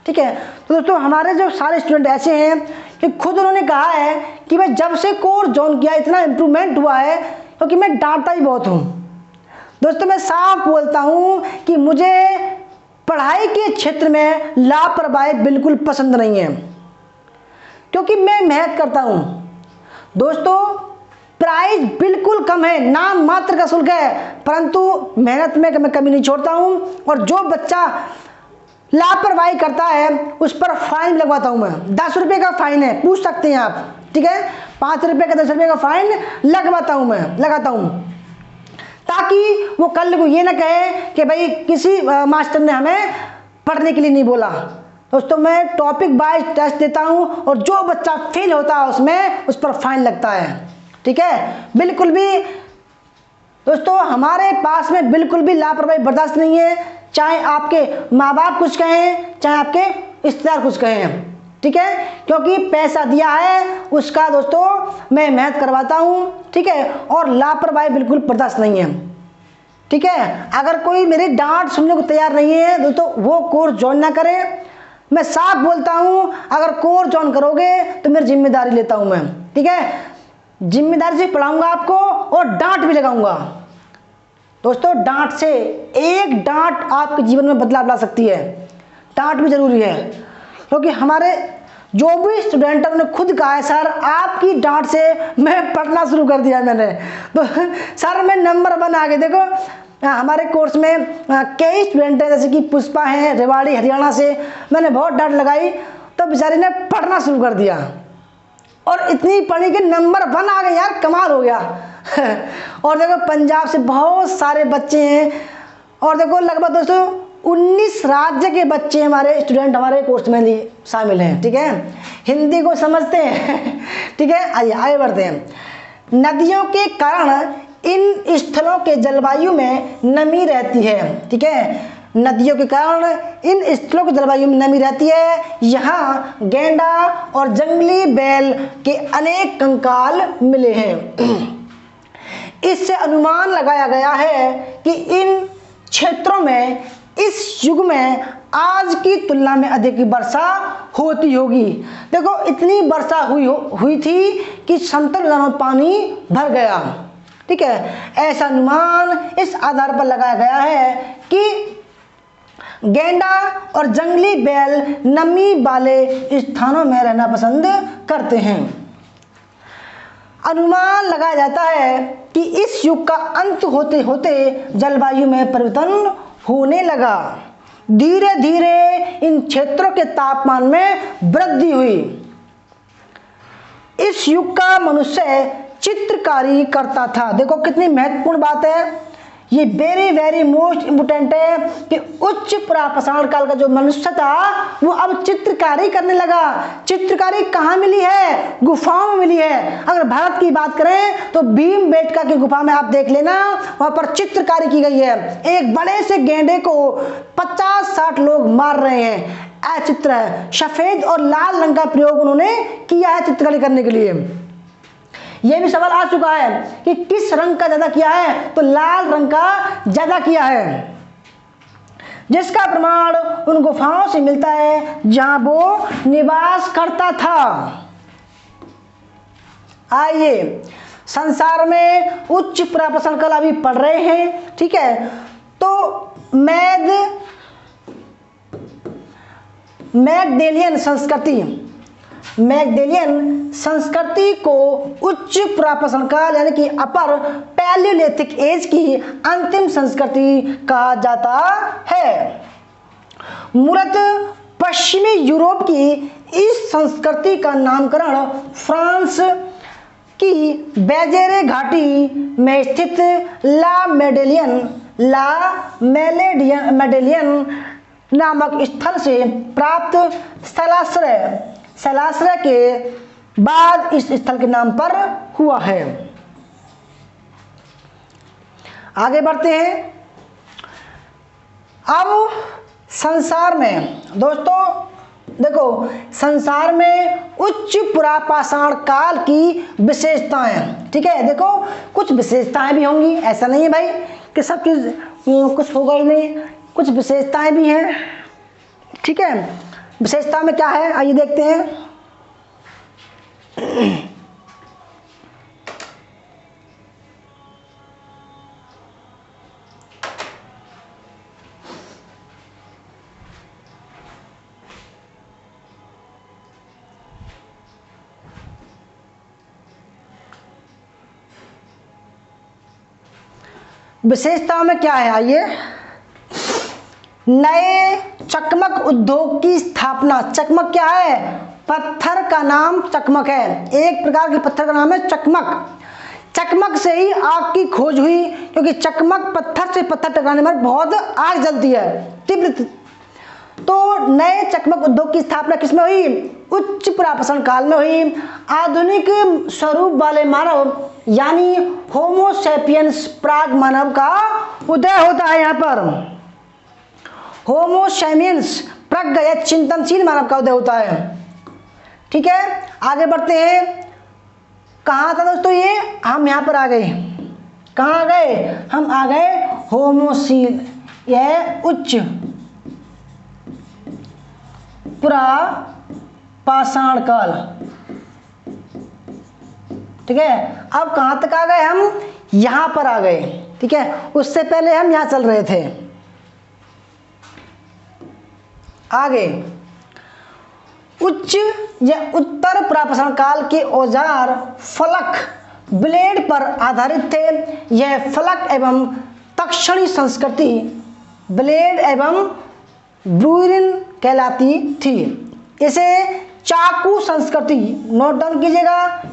ठीक है, तो दोस्तों हमारे जो सारे स्टूडेंट ऐसे हैं कि खुद उन्होंने कहा है कि मैं जब से कोर्स ज्वाइन किया इतना इम्प्रूवमेंट हुआ है, क्योंकि मैं डांटता ही बहुत हूँ। दोस्तों, मैं साफ बोलता हूँ कि मुझे पढ़ाई के क्षेत्र में लापरवाही बिल्कुल पसंद नहीं है, क्योंकि मैं मेहनत करता हूँ। दोस्तों, प्राइस बिल्कुल कम है, नाम मात्र का शुल्क है, परंतु मेहनत में मैं कमी नहीं छोड़ता हूँ। और जो बच्चा लापरवाही करता है उस पर फाइन लगवाता हूँ मैं। 10 रुपये का फाइन है, पूछ सकते हैं आप। ठीक है, 5 रुपये का 10 रुपये का फाइन लगवाता हूँ मैं, लगाता हूँ, ताकि वो कल को ये ना कहे कि भाई किसी मास्टर ने हमें पढ़ने के लिए नहीं बोला। दोस्तों, मैं टॉपिक वाइज टेस्ट देता हूँ और जो बच्चा फेल होता है उसमें उस पर फाइन लगता है। ठीक है, बिल्कुल भी दोस्तों हमारे पास में बिल्कुल भी लापरवाही बर्दाश्त नहीं है, चाहे आपके माँ बाप कुछ कहें, चाहे आपके रिश्तेदार कुछ कहें। ठीक है, क्योंकि पैसा दिया है उसका दोस्तों मैं मेहनत करवाता हूँ। ठीक है, और लापरवाही बिल्कुल बर्दाश्त नहीं है। ठीक है, अगर कोई मेरी डांट सुनने को तैयार नहीं है दोस्तों, वो कोर्स ज्वाइन ना करे। मैं साफ बोलता हूँ, अगर कोर्स ज्वाइन करोगे तो मेरी जिम्मेदारी लेता हूँ मैं। ठीक है, जिम्मेदारी से पढ़ाऊंगा आपको और डांट भी लगाऊंगा। दोस्तों, डांट से एक डांट आपके जीवन में बदलाव ला सकती है। डांट भी जरूरी है, क्योंकि हमारे जो भी स्टूडेंट ने खुद कहा है, सर आपकी डांट से मैं पढ़ना शुरू कर दिया मैंने, तो सर मैं नंबर 1 आ गए। देखो, हमारे कोर्स में कई स्टूडेंट हैं, जैसे कि पुष्पा हैं रेवाड़ी हरियाणा से, मैंने बहुत डांट लगाई तो बेचारी ने पढ़ना शुरू कर दिया और इतनी पढ़ी कि नंबर 1 आ गए। यार कमाल हो गया। और देखो, पंजाब से बहुत सारे बच्चे हैं, और देखो लगभग दोस्तों 19 राज्य के बच्चे हमारे स्टूडेंट हमारे कोर्स में शामिल हैं। ठीक है, हिंदी को समझते हैं। ठीक है, आइए आगे बढ़ते हैं। नदियों के कारण इन स्थलों के जलवायु में नमी रहती है। ठीक है, नदियों के कारण इन स्थलों की जलवायु में नमी रहती है। यहाँ गैंडा और जंगली बैल के अनेक कंकाल मिले हैं। इससे अनुमान लगाया गया है कि इन क्षेत्रों में इस युग में आज की तुलना में अधिक वर्षा होती होगी। देखो, इतनी वर्षा हुई थी कि समतल मैदानों में पानी भर गया। ठीक है, ऐसा अनुमान इस आधार पर लगाया गया है कि गैंडा और जंगली बैल नमी वाले स्थानों में रहना पसंद करते हैं। अनुमान लगाया जाता है कि इस युग का अंत होते होते जलवायु में परिवर्तन होने लगा। धीरे धीरे इन क्षेत्रों के तापमान में वृद्धि हुई। इस युग का मनुष्य चित्रकारी करता था। देखो कितनी महत्वपूर्ण बात है ये, वेरी मोस्ट इम्पोर्टेंट है कि उच्च प्रापाषाण काल का जो मनुष्य था वो अब चित्रकारी करने लगा। चित्रकारी कहाँ मिली है? गुफाओं में मिली है। अगर भारत की बात करें तो भीमबेटका की गुफा में आप देख लेना, वहां पर चित्रकारी की गई है। एक बड़े से गेंडे को 50-60 लोग मार रहे हैं। चित्र है, सफेद और लाल रंग का प्रयोग उन्होंने किया है चित्रकारी करने के लिए। यह भी सवाल आ चुका है कि किस रंग का ज्यादा किया है, तो लाल रंग का ज्यादा किया है, जिसका प्रमाण उन गुफाओं से मिलता है जहां वो निवास करता था। आइए, संसार में उच्च प्रापाषाण काल अभी पढ़ रहे हैं। ठीक है, तो मैगडेलियन संस्कृति को उच्च प्रापाषाण काल यानी कि अपर पैलियोलिथिक एज की अंतिम संस्कृति कहा जाता है। मूलतः पश्चिमी यूरोप की इस संस्कृति का नामकरण फ्रांस की बेजेरे घाटी में स्थित ला मेडेलियन नामक स्थल से प्राप्त शैलाश्रय के बाद इस स्थल के नाम पर हुआ है। आगे बढ़ते हैं। अब संसार में दोस्तों देखो, संसार में उच्च प्रापाषाण काल की विशेषताएं। ठीक है, देखो कुछ विशेषताएं भी होंगी, ऐसा नहीं है भाई कि सब चीज कुछ होगा ही नहीं, कुछ विशेषताएं भी हैं। ठीक है, विशेषता में क्या है आइए देखते हैं। विशेषताओं में क्या है आइए। नए चकमक उद्योग की स्थापना। चकमक क्या है? पत्थर का नाम चकमक है, एक प्रकार के पत्थर का नाम है चकमक। चकमक से ही आग की खोज हुई, क्योंकि चकमक पत्थर से पत्थर टकराने पर बहुत आग जलती है तीव्र। तो नए चकमक उद्योग की स्थापना किसमें हुई? उच्च प्रापाषाण काल में हुई। आधुनिक स्वरूप वाले मानव यानी होमो सैपियंस प्राग मानव का उदय होता है। यहाँ पर होमो सैपियंस प्रज्ञ या चिंतनशील मानव का उदय होता है। ठीक है, आगे बढ़ते हैं। कहाँ था दोस्तों ये? हम यहाँ पर आ गए। कहाँ आ गए? हम आ गए होमोसील, यह उच्च प्रापाषाण काल। ठीक है, अब कहाँ तक आ गए? हम यहाँ पर आ गए। ठीक है, उससे पहले हम यहाँ चल रहे थे। आगे उच्च या उत्तर प्रापाषाण काल के औजार फलक ब्लेड पर आधारित थे। यह फलक एवं तक्षणी संस्कृति ब्लेड एवं ब्रूरिन कहलाती थी। इसे चाकू संस्कृति, नोट डाउन कीजिएगा,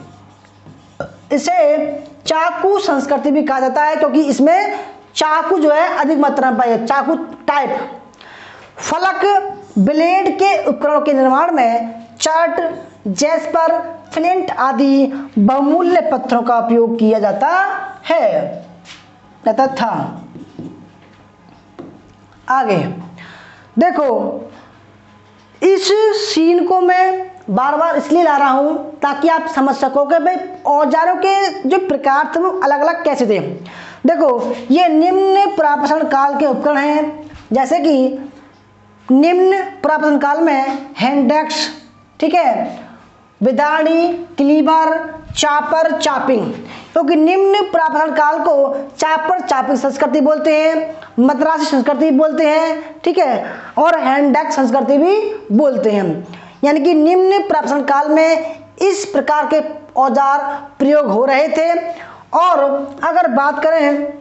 इसे चाकू संस्कृति भी कहा जाता है, क्योंकि इसमें चाकू जो है अधिक मात्रा में पाए, चाकू टाइप। फलक ब्लेड के उपकरणों के निर्माण में चार्ट, जैस्पर, फ्लिंट आदि बहुमूल्य पत्थरों का उपयोग किया जाता है। रहता था। आगे देखो, इस सीन को मैं बार बार इसलिए ला रहा हूं ताकि आप समझ सको कि भाई औजारों के जो प्रकार थे वो अलग अलग कैसे थे। देखो, ये निम्न प्रापशन काल के उपकरण हैं, जैसे कि निम्न प्रापशन काल में हैंडेक्स, ठीक है, विदारणी, क्लीवर, चापर, चापिंग, क्योंकि निम्न प्रापशन काल को चापर चापिंग संस्कृति बोलते हैं, मद्रासी संस्कृति बोलते हैं, ठीक है, और हैंडेक्स संस्कृति भी बोलते हैं। यानी कि निम्न प्रापशन काल में इस प्रकार के औजार प्रयोग हो रहे थे। और अगर बात करें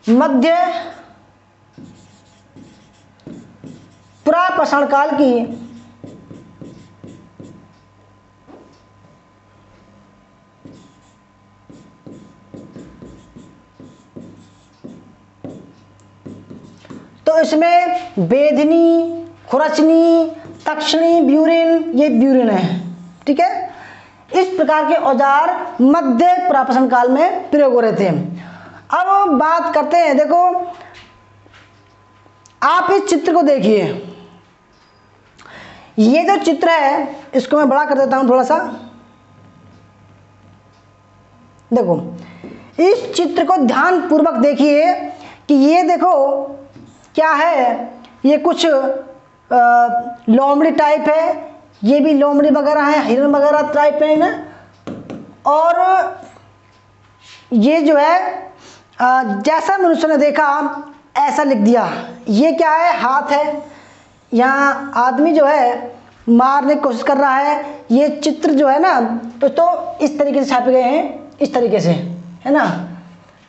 मध्य प्रापशन काल की, तो इसमें बेधनी, खुरचनी, तक्षणी, ब्यूरिन, ये ब्यूरिन है, ठीक है। इस प्रकार के औजार मध्य प्रापशन काल में प्रयोग हो रहे थे। अब बात करते हैं, देखो आप इस चित्र को देखिए, ये जो चित्र है इसको मैं बड़ा कर देता हूं थोड़ा सा। देखो, इस चित्र को ध्यान पूर्वक देखिए कि ये देखो क्या है, ये कुछ लोमड़ी टाइप है, ये भी लोमड़ी वगैरह है, हिरण वगैरह टाइप है ना। और ये जो है जैसा मनुष्य ने देखा ऐसा लिख दिया। ये क्या है, हाथ है, यहाँ आदमी जो है मारने की कोशिश कर रहा है। ये चित्र जो है ना तो इस तरीके से छापे गए हैं, इस तरीके से, है ना।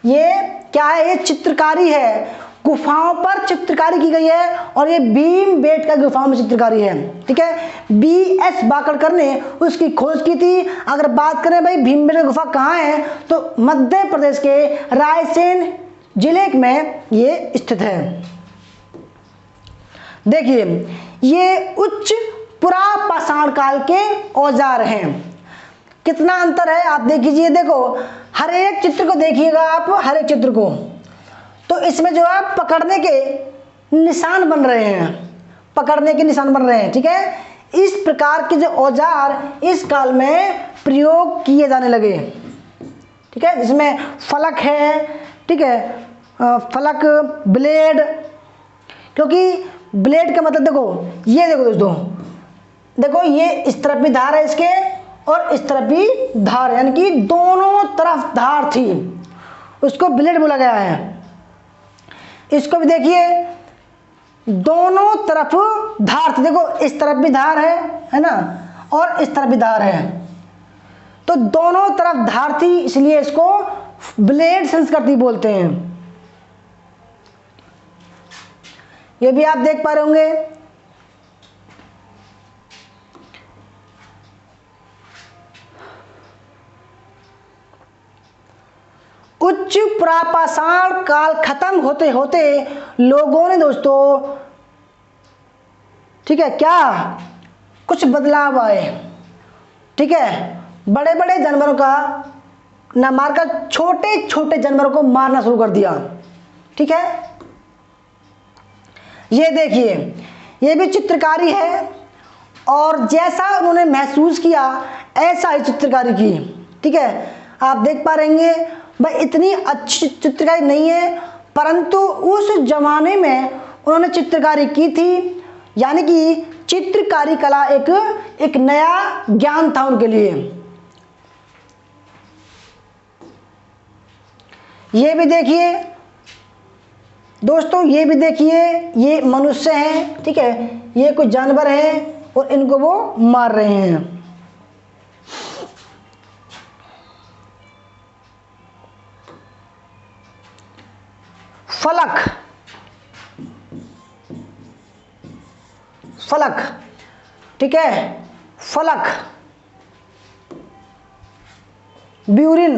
ये क्या है, ये चित्रकारी है, गुफाओं पर चित्रकारी की गई है, और ये भीम बेटका गुफाओं में चित्रकारी है, ठीक है। B.S. बाकड़कर ने उसकी खोज की थी। अगर बात करें भाई भीमबेटका गुफा कहाँ है, तो मध्य प्रदेश के रायसेन जिले में ये स्थित है। देखिए, ये उच्च पुरापाषाण काल के औजार हैं। कितना अंतर है आप देख लीजिए। देखो, हर एक चित्र को देखिएगा आप, हर एक चित्र को, तो इसमें जो है पकड़ने के निशान बन रहे हैं, पकड़ने के निशान बन रहे हैं, ठीक है। इस प्रकार के जो औजार इस काल में प्रयोग किए जाने लगे, ठीक है। इसमें फलक है, ठीक है, फलक, ब्लेड, क्योंकि ब्लेड का मतलब देखो, ये देखो दोस्तों, देखो ये इस तरफ भी धार है इसके और इस तरफ भी धार, यानी कि दोनों तरफ धार थी, उसको ब्लेड बोला गया है। इसको भी देखिए, दोनों तरफ धार थी, देखो इस तरफ भी धार है ना, और इस तरफ भी धार है, तो दोनों तरफ धार थी, इसलिए इसको ब्लेड संस्कृति बोलते हैं। ये भी आप देख पा रहे होंगे। उच्च प्रापाषाण काल खत्म होते होते लोगों ने दोस्तों, ठीक है, क्या कुछ बदलाव आए, ठीक है। बड़े बड़े जानवरों का न मारकर छोटे छोटे जानवरों को मारना शुरू कर दिया, ठीक है। ये देखिए, ये भी चित्रकारी है, और जैसा उन्होंने महसूस किया ऐसा ही चित्रकारी की, ठीक है। आप देख पा रहेंगे भाई इतनी अच्छी चित्रकारी नहीं है, परंतु उस जमाने में उन्होंने चित्रकारी की थी, यानी कि चित्रकारी कला एक नया ज्ञान था उनके लिए। ये भी देखिए दोस्तों, ये भी देखिए, ये मनुष्य हैं, ठीक है, ये कुछ जानवर हैं और इनको वो मार रहे हैं। फलक, फलक, ठीक है, फलक, ब्यूरिन,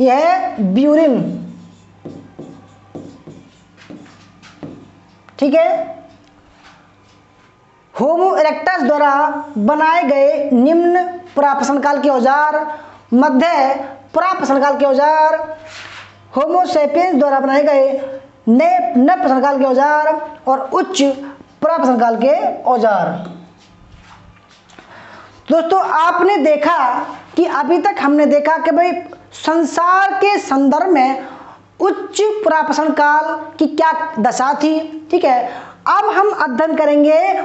यह है ब्यूरिन, ठीक है। होमो इरेक्टस द्वारा बनाए गए निम्न प्रापाषाण काल के औजार मध्य पुराप्रश्न काल के औजार, होमो सेपियंस द्वारा बनाए गए नए नवप्रश्न काल के औजार और उच्च पुराप्रश्न काल के औजार। दोस्तों आपने देखा कि अभी तक हमने देखा कि भाई संसार के संदर्भ में उच्च पुराप्रश्न काल की क्या दशा थी, ठीक है। अब हम अध्ययन करेंगे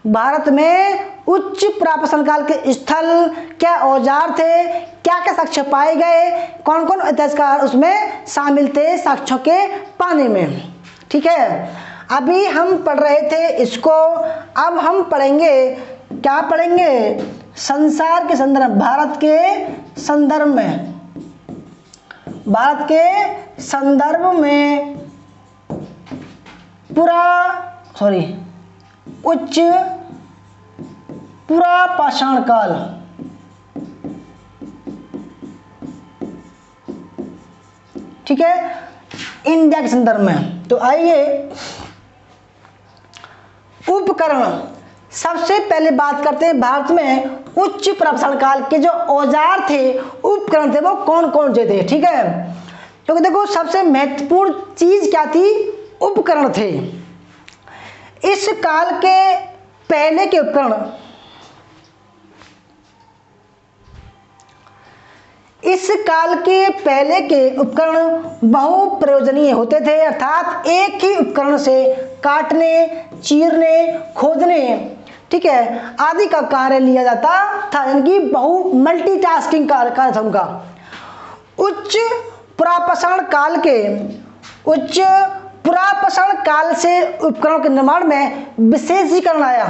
भारत में उच्च पुराप्रश्न काल के स्थल, क्या औजार थे, क्या क्या साक्ष्य पाए गए, कौन कौन इतिहासकार उसमें शामिल थे साक्ष्यों के पाने में, ठीक है। अभी हम पढ़ रहे थे इसको, अब हम पढ़ेंगे, क्या पढ़ेंगे, संसार के संदर्भ, भारत के संदर्भ में उच्च पुरापाषाण काल, ठीक है, इंडिया के संदर्भ में। तो आइए उपकरण, सबसे पहले बात करते हैं भारत में उच्च पुरापाषाण काल के जो औजार थे, उपकरण थे, वो कौन कौन से थे, ठीक है। तो देखो सबसे महत्वपूर्ण चीज क्या थी, उपकरण थे। इस काल के पहले के उपकरण, बहु प्रयोजनीय होते थे, अर्थात एक ही उपकरण से काटने, चीरने, खोदने, ठीक है, आदि का कार्य लिया जाता था, यानी कि बहु मल्टीटास्किंग कार्य था उनका। उच्च पुरापाषाण काल से उपकरणों के निर्माण में विशेषीकरण आया,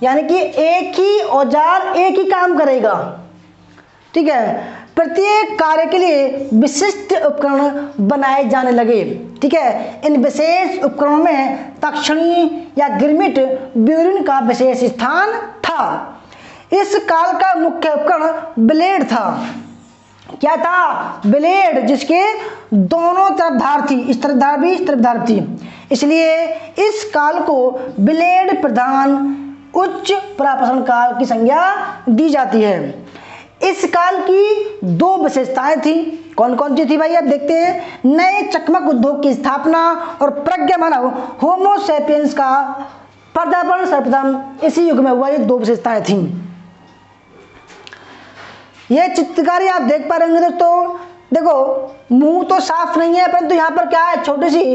यानी कि एक ही औजार एक ही काम करेगा, ठीक है। प्रत्येक कार्य के लिए विशिष्ट उपकरण बनाए जाने लगे, ठीक है। इन विशेष उपकरणों में तक्षणी या गिरमिट ब्यूरिन का विशेष स्थान था। इस काल का मुख्य उपकरण ब्लेड था। क्या था, ब्लेड, जिसके दोनों तरफ धार थी, इस तरफ धार भी, इस तरफ धार थी, इसलिए इस काल को ब्लेड प्रधान उच्च पुरापाषाण काल की संज्ञा दी जाती है। इस काल की दो विशेषताएं थी, कौन कौन सी थी भाई, आप देखते हैं। नए चकमक उद्योग की स्थापना और प्रज्ञा मानव होमो सेपियंस का पदार्पण सर्वप्रथम इसी युग में हुआ। ये दो विशेषताएं थी। ये चित्रकारी आप देख पा रहे होंगे दोस्तों, देखो मुंह तो साफ नहीं है, परंतु यहाँ पर क्या है, छोटी सी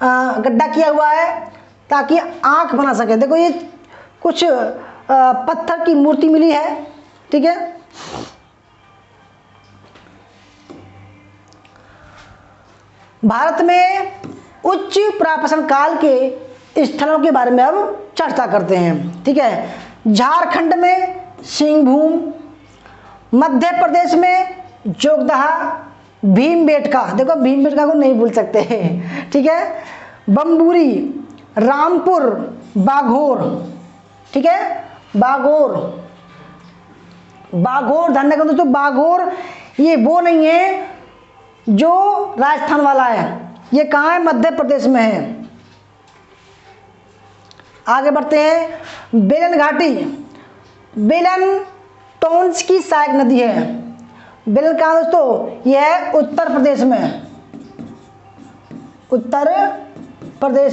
गड्ढा किया हुआ है ताकि आंख बना सके। देखो ये कुछ पत्थर की मूर्ति मिली है, ठीक है। भारत में उच्च पुरापाषाण काल के स्थलों के बारे में अब चर्चा करते हैं, ठीक है। झारखंड में सिंहभूम, मध्य प्रदेश में जोगदहा, भीमबेटका, देखो भीमबेटका को नहीं भूल सकते हैं, ठीक है। बम्बूरी, रामपुर, बाघोर, ठीक है, बाघोर ध्यान रखना दोस्तों। बाघोर ये वो नहीं है जो राजस्थान वाला है, ये कहाँ है, मध्य प्रदेश में है। आगे बढ़ते हैं। बेलन घाटी, बेलन टोन्स की सहायक नदी है। बेलन कहाँ दोस्तों, यह है उत्तर प्रदेश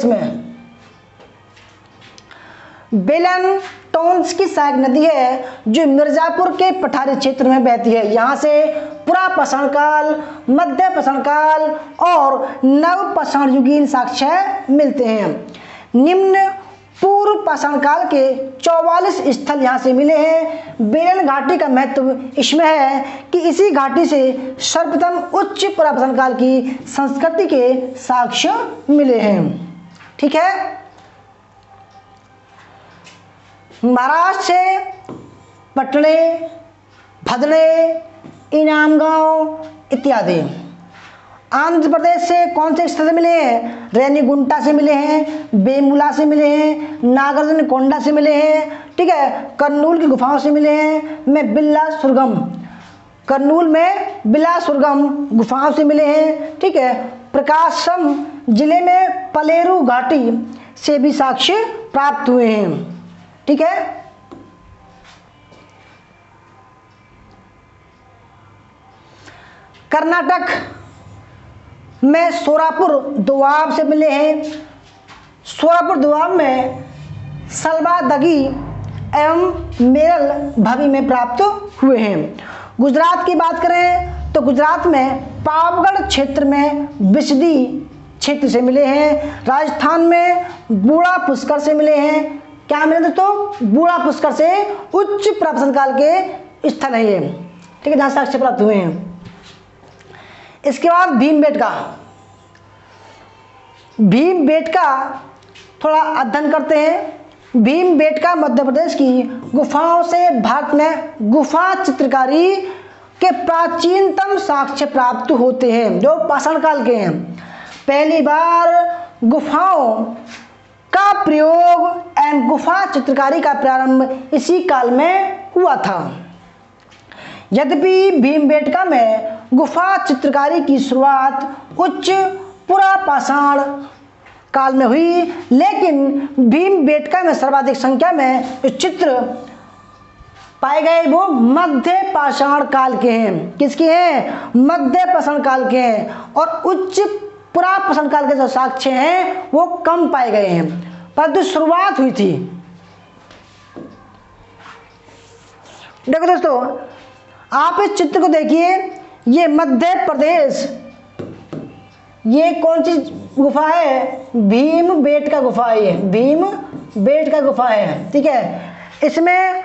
में। बेलन टोन्स की सहायक नदी है जो मिर्जापुर के पठारी क्षेत्र में बहती है। यहाँ से पुरापाषाण काल, मध्यपाषाण काल और नवपाषाण साक्ष्य मिलते हैं। निम्न पूर्व पाषाण काल के 44 स्थल यहाँ से मिले हैं। बेलन घाटी का महत्व इसमें है कि इसी घाटी से सर्वप्रथम उच्च पुरापाषाण काल की संस्कृति के साक्ष्य मिले हैं, ठीक है। महाराष्ट्र से पटने, भदने, इनामगांव इत्यादि। आंध्र प्रदेश से कौन से स्थल मिले हैं, रेनीगुंटा से मिले हैं, बेमुला से मिले हैं, नागार्जुन कोंडा से मिले हैं, ठीक है। कर्नूल की गुफाओं से मिले हैं, में बिल्ला सुरगम, कर्नूल में बिला सुरगम गुफाओं से मिले हैं, ठीक है। प्रकाशम जिले में पलेरू घाटी से भी साक्ष्य प्राप्त हुए हैं, ठीक है। कर्नाटक में सोरापुर दोआब से मिले हैं। सोरापुर दोआब में सलवादगी एवं मेरल भवी में प्राप्त हुए हैं। गुजरात की बात करें तो गुजरात में पावगढ़ क्षेत्र में बिस्दी क्षेत्र से मिले हैं। राजस्थान में बूढ़ा पुष्कर से मिले हैं। क्या मिले दोस्तों? बूढ़ा पुष्कर से उच्च प्रशासन काल के स्थल है ये, ठीक है, जहाँ साक्ष्य प्राप्त हुए हैं। इसके बाद भीमबेटका। भीमबेटका थोड़ा अध्ययन करते हैं। भीमबेटका मध्य प्रदेश की गुफाओं से भारत में गुफा चित्रकारी के प्राचीनतम साक्ष्य प्राप्त होते हैं, जो पाषाण काल के हैं। पहली बार गुफाओं का प्रयोग एवं गुफा चित्रकारी का प्रारंभ इसी काल में हुआ था। यद्यपि भीमबेटका में गुफा चित्रकारी की शुरुआत उच्च पुरापाषाण काल में हुई, लेकिन भीमबेटका में सर्वाधिक संख्या में जो चित्र पाए गए वो मध्य पाषाण काल के हैं। किसके हैं? मध्य पाषाण काल के हैं। और उच्च पुरापाषाण काल के जो साक्ष्य हैं वो कम पाए गए हैं, परंतु शुरुआत हुई थी। देखो दोस्तों, आप इस चित्र को देखिए, ये मध्य प्रदेश, ये कौन सी गुफा है? भीमबेटका गुफा है। ये भीमबेटका गुफा है, ठीक है। इसमें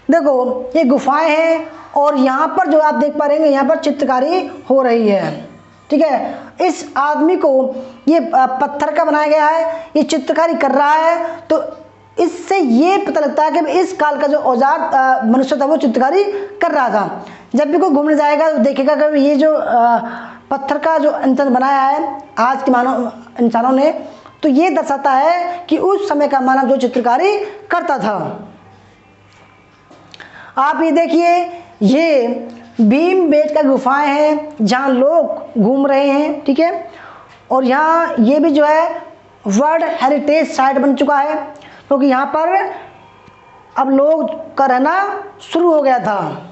देखो ये गुफाएं हैं और यहाँ पर जो आप देख पा रहे हैं यहाँ पर चित्रकारी हो रही है, ठीक है। इस आदमी को ये पत्थर का बनाया गया है, ये चित्रकारी कर रहा है, तो इससे ये पता लगता है कि इस काल का जो औजार मनुष्य था वो चित्रकारी कर रहा था। जब भी कोई घूमने जाएगा तो देखेगा कि ये जो पत्थर का जो इंसान बनाया है आज के मानव इंसानों ने, तो ये दर्शाता है कि उस समय का मानव जो चित्रकारी करता था। आप ये देखिए, ये भीमबेटका गुफाएं हैं जहाँ लोग घूम रहे हैं, ठीक है। और यहाँ ये भी जो है वर्ल्ड हेरिटेज साइट बन चुका है, क्योंकि यहाँ पर अब लोग का रहना शुरू हो गया था।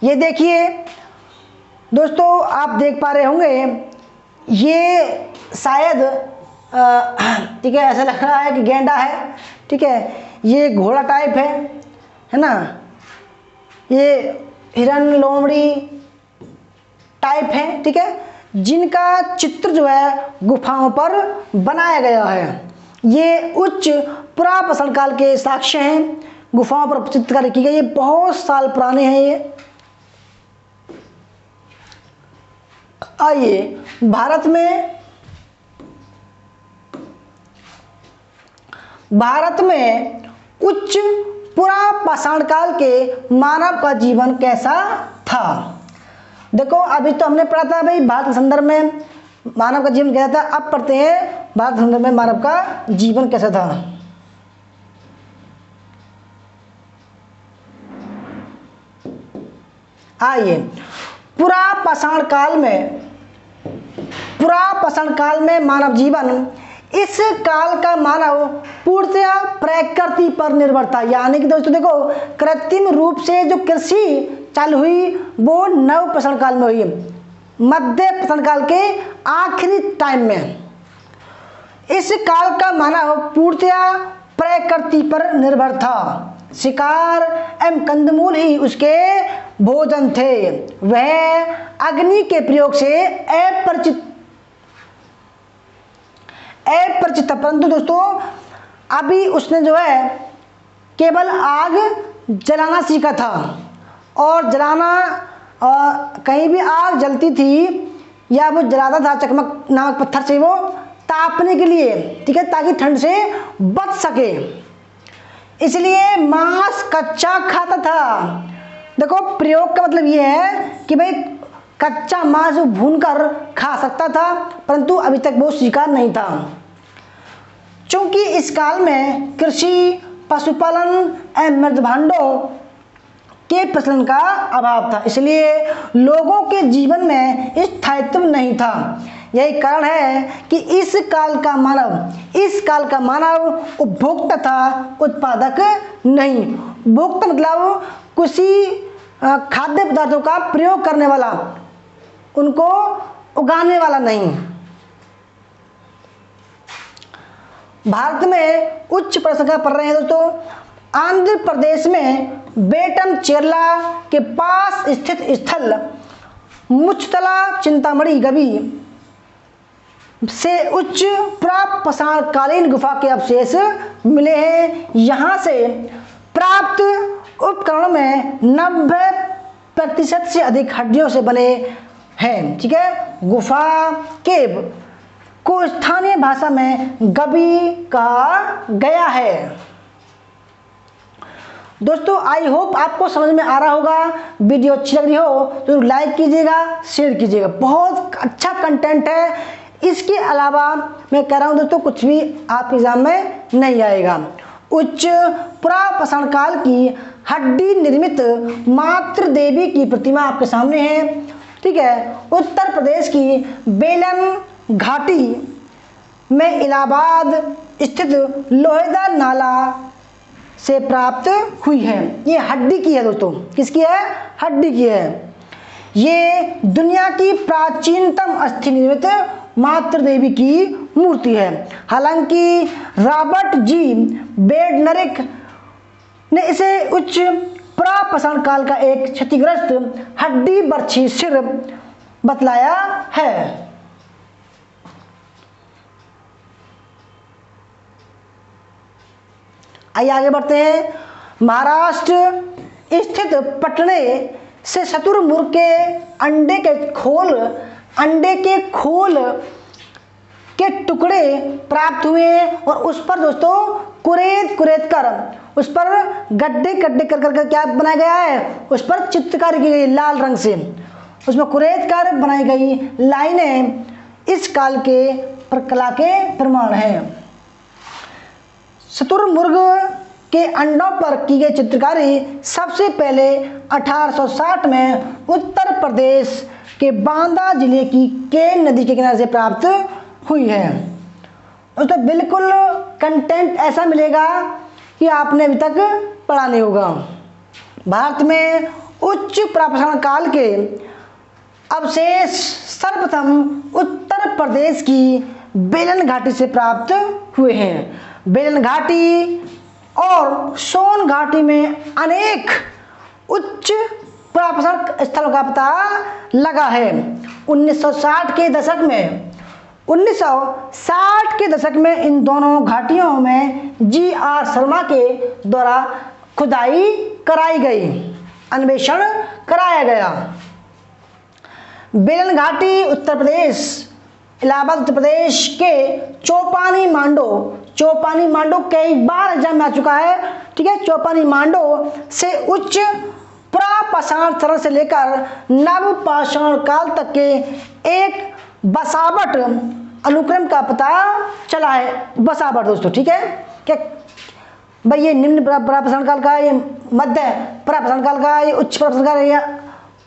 ये देखिए दोस्तों, आप देख पा रहे होंगे, ये शायद ठीक है, ऐसा लग रहा है कि गेंडा है, ठीक है। ये घोड़ा टाइप है ना, ये हिरन लोमड़ी टाइप है, ठीक है, जिनका चित्र जो है गुफाओं पर बनाया गया है। ये उच्च पुरापाषाण काल के साक्ष्य हैं, गुफाओं पर चित्रकारी की गई है, बहुत साल पुराने हैं ये। आइए, भारत में उच्च पुरापाषाण काल के मानव का जीवन कैसा था। देखो अभी तो हमने पढ़ा था भाई भारत के संदर्भ में मानव का जीवन कैसा था, अब पढ़ते हैं भारत के संदर्भ में मानव का जीवन कैसा था। आइए, पुरापाषाण काल में मानव जीवन, इस काल का मानव पूर्णतया प्रकृति पर निर्भर था। यानी कि दोस्तों देखो, कृत्रिम रूप से जो कृषि चालू हुई वो नवपाषाण काल में हुई, मध्य पाषाण काल के आखिरी टाइम में। इस काल का मानव पूर्णतया प्रकृति पर निर्भर था। शिकार एवं कंदमूल ही उसके भोजन थे। वह अग्नि के प्रयोग से अपरिचित था, परंतु दोस्तों अभी उसने जो है केवल आग जलाना सीखा था। और जलाना, कहीं भी आग जलती थी या वो जलाता था चकमक नामक पत्थर से वो तापने के लिए, ठीक है, ताकि ठंड से बच सके। इसलिए मांस कच्चा खाता था। देखो प्रयोग का मतलब ये है कि भाई कच्चा मांस भूनकर खा सकता था, परंतु अभी तक वो शिकार नहीं था। चूंकि इस काल में कृषि, पशुपालन एवं मृदभांडों के प्रचलन का अभाव था, इसलिए लोगों के जीवन में स्थायित्व नहीं था। यही कारण है कि इस काल का मानव उपभोक्ता था, उत्पादक नहीं। उपभोक्ता मतलब खाद्य पदार्थों का प्रयोग करने वाला, उनको उगाने वाला नहीं। भारत में उच्च प्रसंस्करण पढ़ रहे हैं दोस्तों। आंध्र प्रदेश में बेटम चेरला के पास स्थित स्थल मुचतला चिंतामणि गवी से उच्च प्राप्तकालीन गुफा के अवशेष मिले हैं। यहाँ से प्राप्त उपकरणों में 90% से अधिक हड्डियों से बने हैं। ठीक है, गुफा केव को स्थानीय भाषा में गवी कहा गया है। दोस्तों आई होप आपको समझ में आ रहा होगा। वीडियो अच्छी लग रही हो तो लाइक कीजिएगा, शेयर कीजिएगा, बहुत अच्छा कंटेंट है। इसके अलावा मैं कह रहा हूं दोस्तों, कुछ भी आप एग्जाम में नहीं आएगा। उच्च पुरापाषाण काल की हड्डी निर्मित मातृ देवी की प्रतिमा आपके सामने है। ठीक है, उत्तर प्रदेश की बेलन घाटी में इलाहाबाद स्थित लोहेदार नाला से प्राप्त हुई है। ये हड्डी की है दोस्तों, किसकी है? हड्डी की है। ये दुनिया की प्राचीनतम अस्थि निर्मित मातृ देवी की मूर्ति है। हालांकि रॉबर्ट जी बेडनरिक ने इसे उच्च पुरापाषाण काल का एक क्षतिग्रस्त हड्डी बर्छी सिर बतलाया है। आइए आगे बढ़ते हैं। महाराष्ट्र स्थित पटने से शुतुरमुर्ग के अंडे के खोल के टुकड़े प्राप्त हुए और उस पर दोस्तों कुरेद कर उस पर गड्ढे कर क्या बनाया गया है? उस पर चित्रकारी की गई लाल रंग से, उसमें कुरेद कर बनाई गई लाइनें इस काल के कला के प्रमाण हैं। शुतुरमुर्ग के अंडों पर की गई चित्रकारी सबसे पहले 1860 में उत्तर प्रदेश के बांदा जिले की केन नदी के किनारे से प्राप्त हुई है। तो बिल्कुल कंटेंट ऐसा मिलेगा कि आपने अभी तक पढ़ा नहीं होगा। भारत में उच्च पुरापाषाण काल के अवशेष सर्वप्रथम उत्तर प्रदेश की बेलन घाटी से प्राप्त हुए हैं। बेलन घाटी और सोन घाटी में अनेक उच्च पुरापाषाण स्थलों का पता लगा है। 1960 के दशक में इन दोनों घाटियों में G.R. शर्मा के द्वारा खुदाई कराई गई, अन्वेषण कराया गया। बेलन घाटी उत्तर प्रदेश, इलाहाबाद उत्तर प्रदेश के चौपानी मांडो कई बार एग्जाम में आ चुका है। ठीक है, चौपानी मांडो से उच्च पुरापाषाण चरण से लेकर नवपाषाण काल तक के एक बसावट अनुक्रम का पता चला है। बसावट दोस्तों, ठीक है, क्या भाई ये निम्न पुरापाषाण काल का, ये मध्य पुरापाषाण काल का, ये उच्च पुरापाषाण काल, या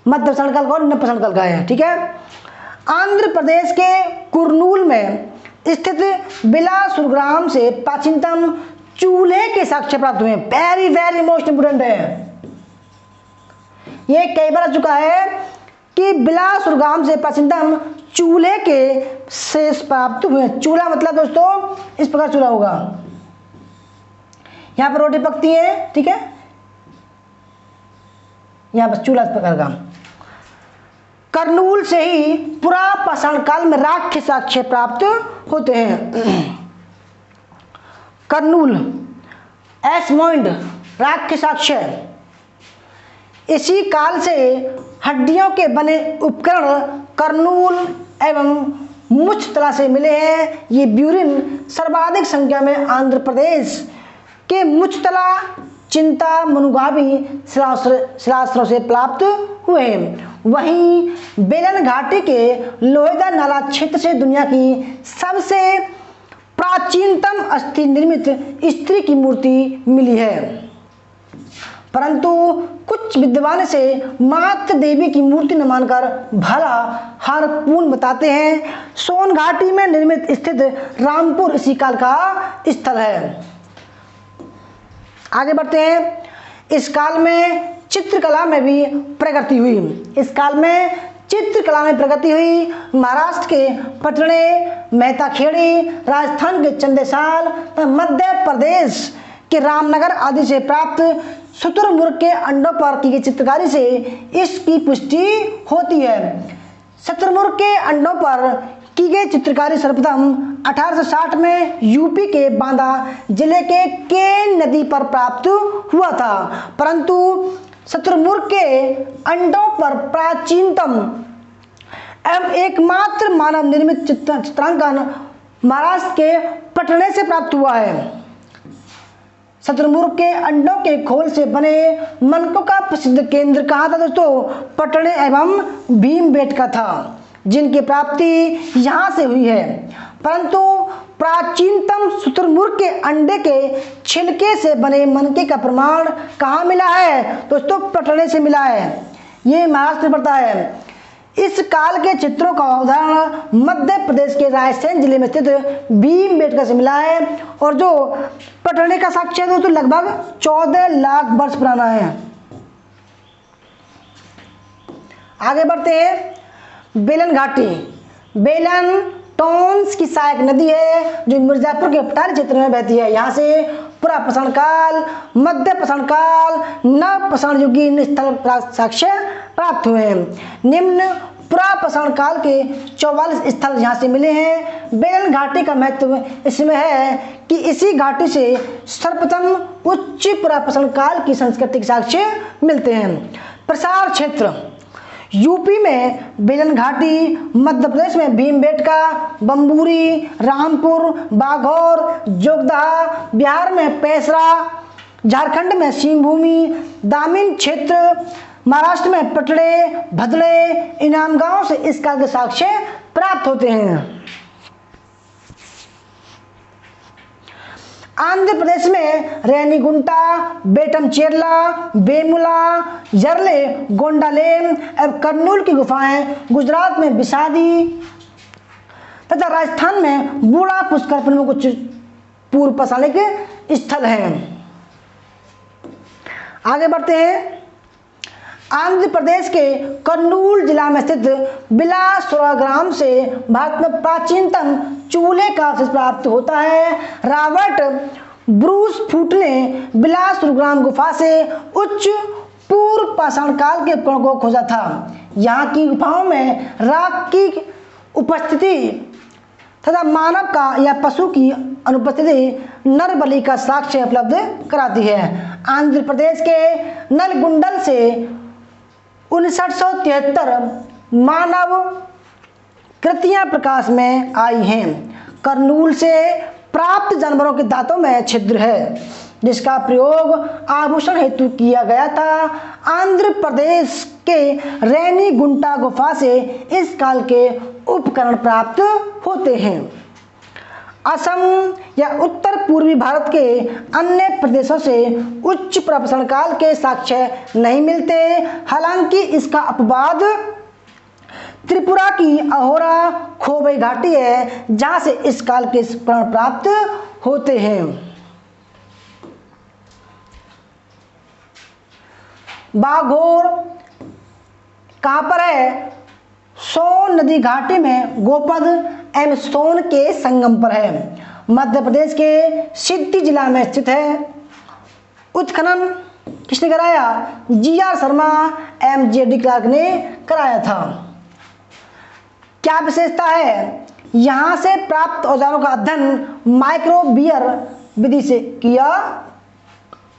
मध्य पाषाण काल का और निम्न पाषाण काल का है। ठीक है, आंध्र प्रदेश के कुर्नूल में स्थित बिलासपुर ग्राम से प्राचीनतम चूल्हे के साक्ष्य प्राप्त हुए। वेरी वेरी मोस्ट इंपोर्टेंट है, ये कई बार आ चुका है कि बिलासपुर ग्राम से प्राचीनतम चूल्हे के शेष प्राप्त हुए। चूल्हा मतलब दोस्तों इस प्रकार चूल्हा होगा, यहाँ पर रोटी पकती है। ठीक है, यहाँ पर चूल्हा इस प्रकार का। कर्नूल से ही पुरापाषाण काल में राख के साक्ष्य प्राप्त होते हैं। कर्नूल एस्मोइंड राख के साक्ष्य, इसी काल से हड्डियों के बने उपकरण कर्नूल एवं मुचतला से मिले हैं। ये ब्यूरिन सर्वाधिक संख्या में आंध्र प्रदेश के मुचतला चिंतामनुगावी शिलास्त्रों से प्राप्त हुए हैं। वहीं बेलन घाटी के लोहेदार नाला क्षेत्र से दुनिया की सबसे प्राचीनतम अस्थि निर्मित स्त्री की मूर्ति मिली है, परंतु कुछ विद्वान से मातृ देवी की मूर्ति न मानकर भला हारपूर्ण बताते हैं। सोन घाटी में निर्मित स्थित रामपुर इसी काल का स्थल है। आगे बढ़ते हैं। इस काल में चित्रकला में भी प्रगति हुई। इस काल में चित्रकला में प्रगति हुई महाराष्ट्र के पटने, मेहताखेड़ी, राजस्थान के चंदेसाल, मध्य प्रदेश के रामनगर आदि से प्राप्त शुतुरमुर्ग के अंडों पर की गई चित्रकारी से इसकी पुष्टि होती है। शुतुरमुर्ग के अंडों पर की गई चित्रकारी सर्वप्रथम 1860 में यूपी के बांदा जिले के केन नदी पर प्राप्त हुआ था, परंतु शुतुरमुर्ग के अंडों पर प्राचीनतम एवं एकमात्र मानव निर्मित चित्रांकन महाराष्ट्र के पटने से प्राप्त हुआ है। शुतुरमुर्ग के अंडों के खोल से बने मनकों का प्रसिद्ध केंद्र कहाँ था दोस्तों? पटने एवं भीमबेटका था, जिनकी प्राप्ति यहाँ से हुई है। परंतु प्राचीनतम शुतुरमुर्ग के अंडे के छिलके से बने मनके का प्रमाण कहाँ मिला है दोस्तों? पटने से मिला है। ये महाराष्ट्र में पड़ता है। इस काल के चित्रों का उदाहरण मध्य प्रदेश के रायसेन जिले में स्थित भीमबेटका से मिला है, और जो पटने का साक्ष्य है दोस्तों लगभग 14 लाख वर्ष पुराना है। आगे बढ़ते हैं। बेलन घाटी, बेलन टोन्स की सहायक नदी है जो मिर्जापुर के पठारी क्षेत्र में बहती है। यहाँ से पुरा पाषाण काल, मध्य पाषाण काल, नव पाषाण युगीन स्थल साक्ष्य प्राप्त हुए हैं। निम्न पुरा पाषाण काल के 44 स्थल यहाँ से मिले हैं। बेलन घाटी का महत्व इसमें है कि इसी घाटी से सर्वप्रथम उच्च पुरा पाषाण काल की संस्कृति के साक्ष्य मिलते हैं। प्रसार क्षेत्र, यूपी में बेलन घाटी, मध्य प्रदेश में भीमबेटका, बम्बूरी, रामपुर, बाघौर, जोगदहा, बिहार में पेसरा, झारखंड में सिंहभूमि, दामिन क्षेत्र, महाराष्ट्र में पटड़े, भदड़े, इनाम गांव से इस काल के साक्ष्य प्राप्त होते हैं। आंध्र प्रदेश में रेनीगुंटा, बेटमचेरला, वेमुला, जरले, गोंडालेम एवं कर्नूल की गुफाएं, गुजरात में बिसादी तथा राजस्थान में बूढ़ा पुष्कर प्रमुख कुछ पूर्व पाषाणिक स्थल हैं। आगे बढ़ते हैं। आंध्र प्रदेश के कर्नूल जिला में स्थित बिलासपुरा ग्राम से भारत में प्राचीनतम चूल्हे का अवशेष प्राप्त होता है। रॉबर्ट ब्रूस फूट ने बिलासपुर ग्राम गुफा से उच्च पूर्व पाषाण काल के उपकरणों को खोजा था। यहाँ की गुफाओं में राख की उपस्थिति तथा मानव का या पशु की अनुपस्थिति नर बलि का साक्ष्य उपलब्ध कराती है। आंध्र प्रदेश के नलगुंडल से 5973 मानव कृतियां प्रकाश में आई हैं। कर्नूल से प्राप्त जानवरों के दांतों में छिद्र है जिसका प्रयोग आभूषण हेतु किया गया था। आंध्र प्रदेश के रेनीगुंटा गुफा से इस काल के उपकरण प्राप्त होते हैं। असम या उत्तर पूर्वी भारत के अन्य प्रदेशों से उच्च प्रपाषाण काल के साक्ष्य नहीं मिलते। हालांकि इसका अपवाद त्रिपुरा की अहोरा खोबई घाटी है जहां से इस काल के उपकरण प्राप्त होते हैं। बाघोर कहां पर है? सोन नदी घाटी में गोपद एवं सोन के संगम पर है। मध्य प्रदेश के सिद्धि जिला में स्थित है। उत्खनन किसने कराया? जी.आर. शर्मा एवं जे.डी. क्लार्क ने कराया था। क्या विशेषता है? यहाँ से प्राप्त औजारों का अध्ययन माइक्रोबियर विधि से किया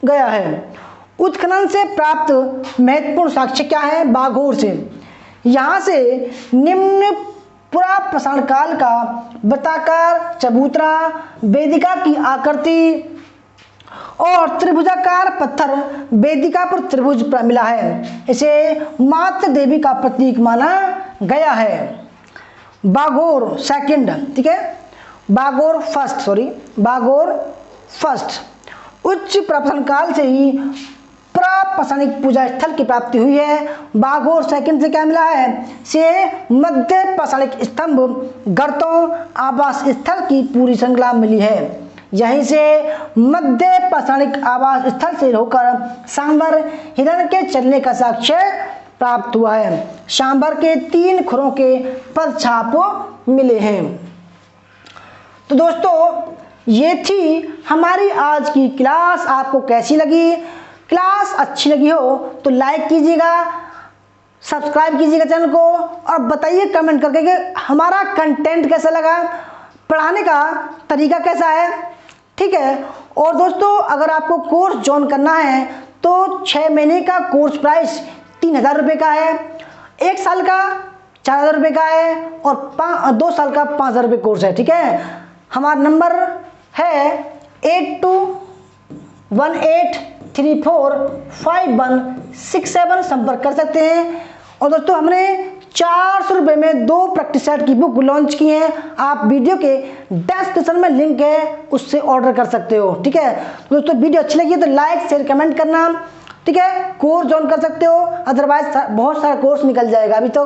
गया है। उत्खनन से प्राप्त महत्वपूर्ण साक्ष्य क्या है? बाघोर से यहाँ से निम्न पुरा पाषाण काल का वृत्ताकार चबूतरा, वेदिका की आकृति और त्रिभुजाकार पत्थर वेदिका पर त्रिभुज मिला है। इसे मातृ देवी का प्रतीक माना गया है। बाघोर सेकंड, ठीक है, बाघोर फर्स्ट उच्च प्रपाषाण काल से ही प्रापाषाणिक पूजा स्थल की प्राप्ति हुई है। बाघोर सेकंड से क्या मिला है? से मध्य पाषाणिक स्तंभ, गर्तों, आवास स्थल की पूरी श्रृंखला मिली है। यहीं से मध्य पाषाणिक आवास स्थल से होकर सांबर हिरण के चलने का साक्ष्य प्राप्त हुआ है। सांबर के 3 खुरों के पदछाप मिले हैं। तो दोस्तों ये थी हमारी आज की क्लास। आपको कैसी लगी? क्लास अच्छी लगी हो तो लाइक कीजिएगा, सब्सक्राइब कीजिएगा चैनल को और बताइए कमेंट करके कि हमारा कंटेंट कैसा लगा, पढ़ाने का तरीका कैसा है। ठीक है। और दोस्तों अगर आपको कोर्स ज्वाइन करना है तो 6 महीने का कोर्स प्राइस 3000 रुपये का है, 1 साल का 4000 रुपये का है और 2 साल का 5000 रुपये कोर्स है। ठीक है। हमारा नंबर है 8218345167, संपर्क कर सकते हैं। और दोस्तों हमने 400 रुपये में 2 प्रैक्टिस सेट की बुक लॉन्च की हैं। आप वीडियो के डिस्क्रिप्शन में लिंक है, उससे ऑर्डर कर सकते हो। ठीक है। तो दोस्तों वीडियो अच्छी लगी तो लाइक शेयर कमेंट करना। ठीक है। कोर्स ज्वाइन कर सकते हो, अदरवाइज बहुत सारा कोर्स निकल जाएगा। अभी तो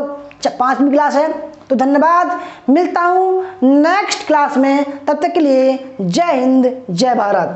5वीं क्लास है। तो धन्यवाद, मिलता हूँ नेक्स्ट क्लास में। तब तक के लिए जय हिंद जय भारत।